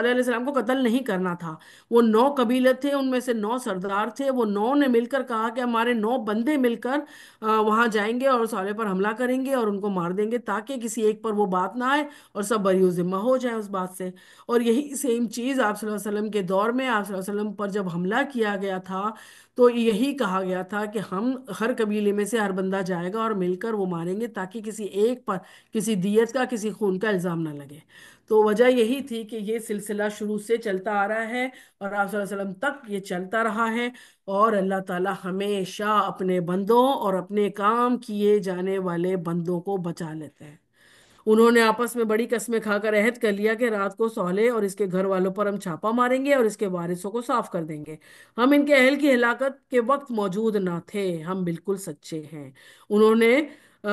علیہ السلام کو قتل نہیں کرنا تھا۔ وہ 9 قبیلے تھے، ان میں سے 9 سردار تھے، وہ 9 نے مل کر کہا کہ ہمارے 9 بندے مل کر وہاں جائیں گے اور صالح پر حملہ کریں گے اور ان کو مار دیں گے، تاکہ کسی ایک پر وہ بات نہ آئے اور سب بری و ذمہ ہو جائیں اس بات سے۔ اور یہی سیم چیز آپ صلی اللہ علیہ وسلم کے دور میں آپ صلی اللہ علیہ وسلم پر جب حملہ کیا گیا تھا تو یہی کہا گیا تھا کہ ہم ہر قبیلے میں سے ہر بندہ جائے گا اور مل کر وہ ماریں گے، تاکہ کسی ایک پر کسی دیت کا کسی خون کا الزام نہ لگے۔ تو وجہ یہی تھی کہ یہ سلسلہ شروع سے چلتا آ رہا ہے اور آپ صلی اللہ علیہ وسلم تک یہ چلتا رہا ہے، اور اللہ تعالی ہمیشہ اپنے بندوں اور اپنے کام کیے جانے والے بندوں کو بچا لیتے ہیں۔ انہوں نے آپس میں بڑی قسمیں کھا کر عہد کر لیا کہ رات کو صالح اور اس کے گھر والوں پر ہم چھاپا ماریں گے اور اس کے وارثوں کو صاف کر دیں گے۔ ہم ان کے اہل کی ہلاکت کے وقت موجود نہ تھے، ہم بالکل سچے ہیں۔ انہوں نے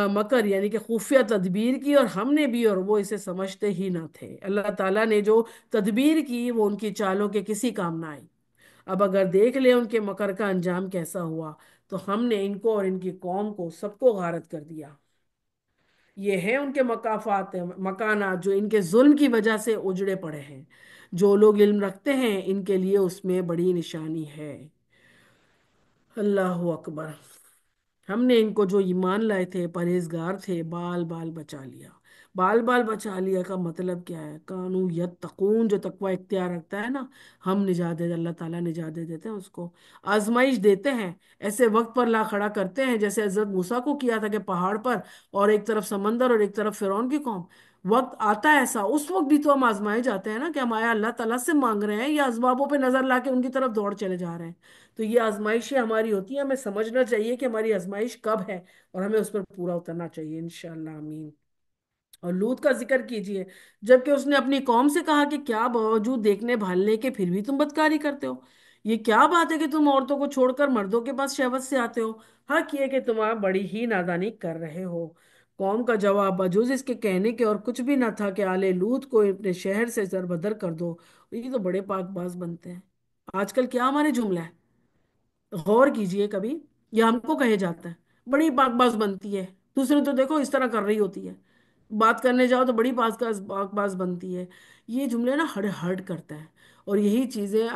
مکر یعنی کہ خفیہ تدبیر کی اور ہم نے بھی، اور وہ اسے سمجھتے ہی نہ تھے۔ اللہ تعالیٰ نے جو تدبیر کی وہ ان کی چالوں کے کسی کام نہ آئی۔ اب اگر دیکھ لیں ان کے مکر کا انجام کیسا ہوا، تو ہم نے ان کو اور ان کی قوم کو سب کو غارت کر دیا۔ یہ ہیں ان کے مکانات جو ان کے ظلم کی وجہ سے اجڑے پڑے ہیں۔ جو لوگ علم رکھتے ہیں ان کے لیے اس میں بڑی نشانی ہے۔ اللہ اکبر۔ ہم نے ان کو جو ایمان لائے تھے، پرہیزگار تھے، بال بال بچا لیا۔ بال بال بچا لیا کا مطلب کیا ہے؟ کانو یتقون، جو تقوی اختیار رکھتا ہے نا، ہم نجات دے اللہ تعالیٰ نجات دے دیتے ہیں اس کو۔ آزمائش دیتے ہیں، ایسے وقت پر لا کھڑا کرتے ہیں جیسے حضرت موسیٰ کو کیا تھا کہ پہاڑ پر، اور ایک طرف سمندر اور ایک طرف فرعون کی قوم۔ وقت آتا ہے ایسا، اس وقت بھی تو ہم آزمائے جاتے ہیں نا، کہ ہم آیا اللہ تعالیٰ سے مانگ رہے ہیں یا اسبابوں پہ نظر لا کے ان کی طرف دوڑ چلے جا رہے ہیں۔ تو یہ آزمائشیں ہماری ہوتی ہیں، ہمیں سمجھنا چاہیے کہ ہماری آزمائش کب ہے اور ہمیں اس پر پورا اترنا چاہیے انشاءاللہ، آمین۔ اور لوط کا ذکر کیجئے، جبکہ اس نے اپنی قوم سے کہا کہ کیا باوجود دیکھنے بھالنے کے پھر بھی تم بدکاری کرتے ہو؟ یہ کیا بات ہے کہ تم عورتوں کو چھوڑ کر مردوں کے پاس شہوت سے آتے ہو؟ حق یہ کہ تم بڑی ہی نادانی کر رہے ہو۔ قوم کا جواب بجز اس کے کہنے کے اور کچھ بھی نہ تھا کہ آل لوط کو اپنے شہر سے زربدر کر دو۔ یہ تو بڑے پاک باز بنتے ہیں۔ آج کل کیا ہمارے جملہ ہے، غور کیجئے کبھی، یہ ہم کو کہے جاتا ہے بڑی باک باز بنتی ہے، دوسرے تو دیکھو اس طرح کر رہی ہوتی ہے، بات کرنے جاؤ تو بڑی باک باز بنتی ہے۔ یہ جملے نا ہرٹ ہرٹ کرتا ہے، اور یہی چیزیں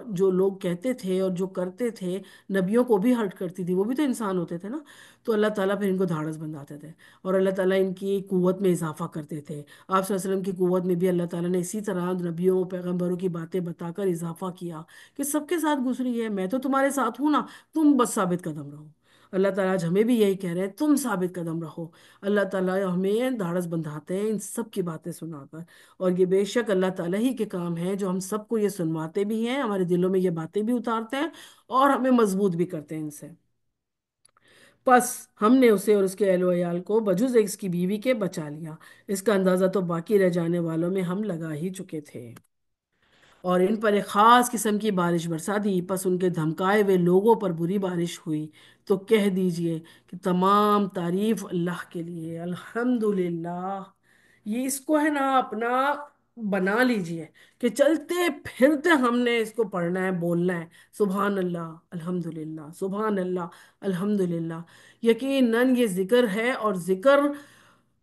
جو لوگ کہتے تھے اور جو کرتے تھے، نبیوں کو بھی ہرٹ کرتی تھی، وہ بھی تو انسان ہوتے تھے نا۔ تو اللہ تعالیٰ پھر ان کو دھاڑس بندھاتے تھے، اور اللہ تعالیٰ ان کی قوت میں اضافہ کرتے تھے۔ آپ صلی اللہ علیہ وسلم کی قوت میں بھی اللہ تعالیٰ نے اسی طرح نبیوں پیغمبروں کی باتیں بتا کر اضافہ کیا کہ سب کے ساتھ گزری ہے، میں تو تمہارے ساتھ ہوں نا، تم بس ثابت قدم رہو۔ اللہ تعالیٰ آج ہمیں بھی یہی کہہ رہے ہیں، تم ثابت قدم رہو۔ اللہ تعالیٰ ہمیں دھاڑس بندھاتے ہیں ان سب کی باتیں سنا کر، اور یہ بے شک اللہ تعالیٰ ہی کے کام ہے جو ہم سب کو یہ سنواتے بھی ہیں، ہمارے دلوں میں یہ باتیں بھی اتارتے ہیں اور ہمیں مضبوط بھی کرتے ہیں ان سے۔ پس ہم نے اسے اور اس کے اہل و عیال کو بجز اس کی بیوی کے بچا لیا۔ اس کا اندازہ تو باقی رہ جانے والوں میں ہم لگا ہی چکے تھے۔ اور ان پر ایک خاص قسم کی بارش برسا دی، پس ان کے دھمکائے ہوئے لوگوں پر بری بارش ہوئی۔ تو کہہ دیجئے کہ تمام تعریف اللہ کے لیے، الحمدللہ۔ یہ اس کو ہے نا اپنا بنا لیجئے کہ چلتے پھرتے ہم نے اس کو پڑھنا ہے، بولنا ہے، سبحان اللہ الحمدللہ، سبحان اللہ الحمدللہ۔ یقیناً یہ ذکر ہے، اور ذکر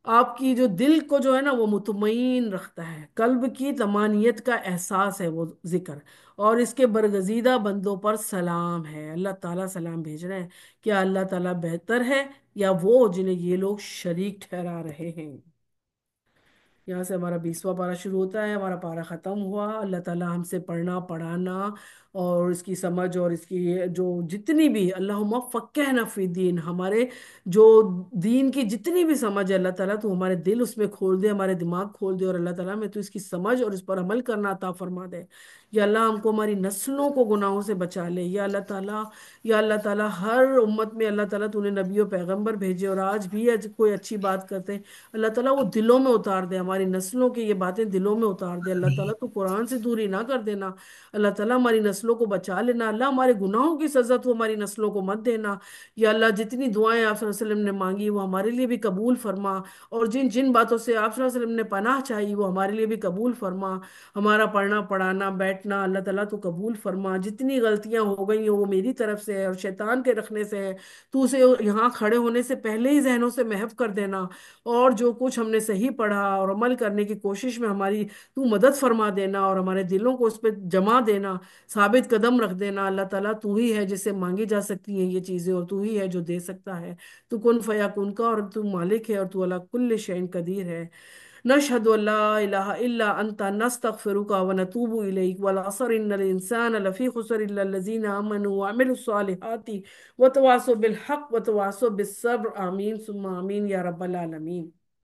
آپ کی جو دل کو جو ہے نا وہ مطمئن رکھتا ہے، قلب کی طمانینت کا احساس ہے وہ ذکر۔ اور اس کے برگزیدہ بندوں پر سلام ہے، اللہ تعالیٰ سلام بھیج رہے ہیں۔ کیا اللہ تعالیٰ بہتر ہے یا وہ جنہیں یہ لوگ شریک ٹھہرا رہے ہیں؟ یہاں سے ہمارا 20واں پارہ شروع ہوتا ہے، ہمارا پارہ ختم ہوا۔ اللہ تعالیٰ ہم سے پڑھنا پڑھانا اور اس کی سمجھ اور اس کی جو جتنی بھی، اللہم فقہنا فی الدین، ہمارے جو دین کی جتنی بھی سمجھ ہے، اللہ تعالیٰ تو ہمارے دل اس میں کھول دے، ہمارے دماغ کھول دے، اور اللہ تعالیٰ میں تو اس کی سمجھ اور اس پر عمل کرنا عطا فرما دے۔ یا اللہ ہم کو ہماری نسلوں کو گناہوں سے بچا لے یا اللہ تعالیٰ، یا اللہ تعالیٰ ہر امت میں اللہ تعالیٰ تو نے نبی و پیغمبر بھیجے، اور آج بھی کوئی اچھی بات کرتے ہیں اللہ تعالیٰ وہ دلوں میں اتار دے، ہماری نسلوں کی یہ باتیں دلوں میں اتار دے اللہ تعالیٰ، تو قرآن سے دوری نہ کر دینا اللہ تعالیٰ، ہماری نسلوں کو بچا لینا اللہ، ہمارے گناہوں کی سزا تو ہماری نسلوں کو مت دینا یا اللہ، جتنی دعائیں آپ صلی اللہ علیہ وسلم نے مانگی وہ ہمارے لیے بھی قبول فرما، اور جن جن باتوں سے آپ صلی اللہ علیہ وسلم نے پناہ چاہی وہ ہمارے لیے بھی قبول فرما، ہمارا پڑھنا پڑھانا بیٹھنا اللہ تعالیٰ تو قبول فرما، جتنی غلطیاں ہو گئی ہیں وہ میری طرف سے ہے اور شیطان کے رکھنے سے ہے، تو اسے یہاں کھڑے ہونے سے پہلے ہی ذہنوں سے محو کر دینا، اور جو کچھ ہم نے صحیح پڑھا اور عمل کرنے کی کوشش میں ہماری تو مدد فرما دینا، اور ہمارے دلوں کو اس پہ جما دینا، ثابت قدم رکھ دینا اللہ تعالیٰ، تو ہی ہے جس سے مانگی جا سکتی ہیں یہ چیزیں، اور تو ہی ہے جو دے سکتا ہے، تو کن فیکون کا، اور تو مالک ہے اور تو اللہ کل شیء قدیر ہے۔ نشهد ان لا اله الا انت نستغفرك ونتوب اليك، والعصر ان الانسان لفي خسر الا الذين امنوا وعملوا الصالحات وتواصوا بالحق وتواصوا بالصبر، آمین ثم آمین یا رب العالمین۔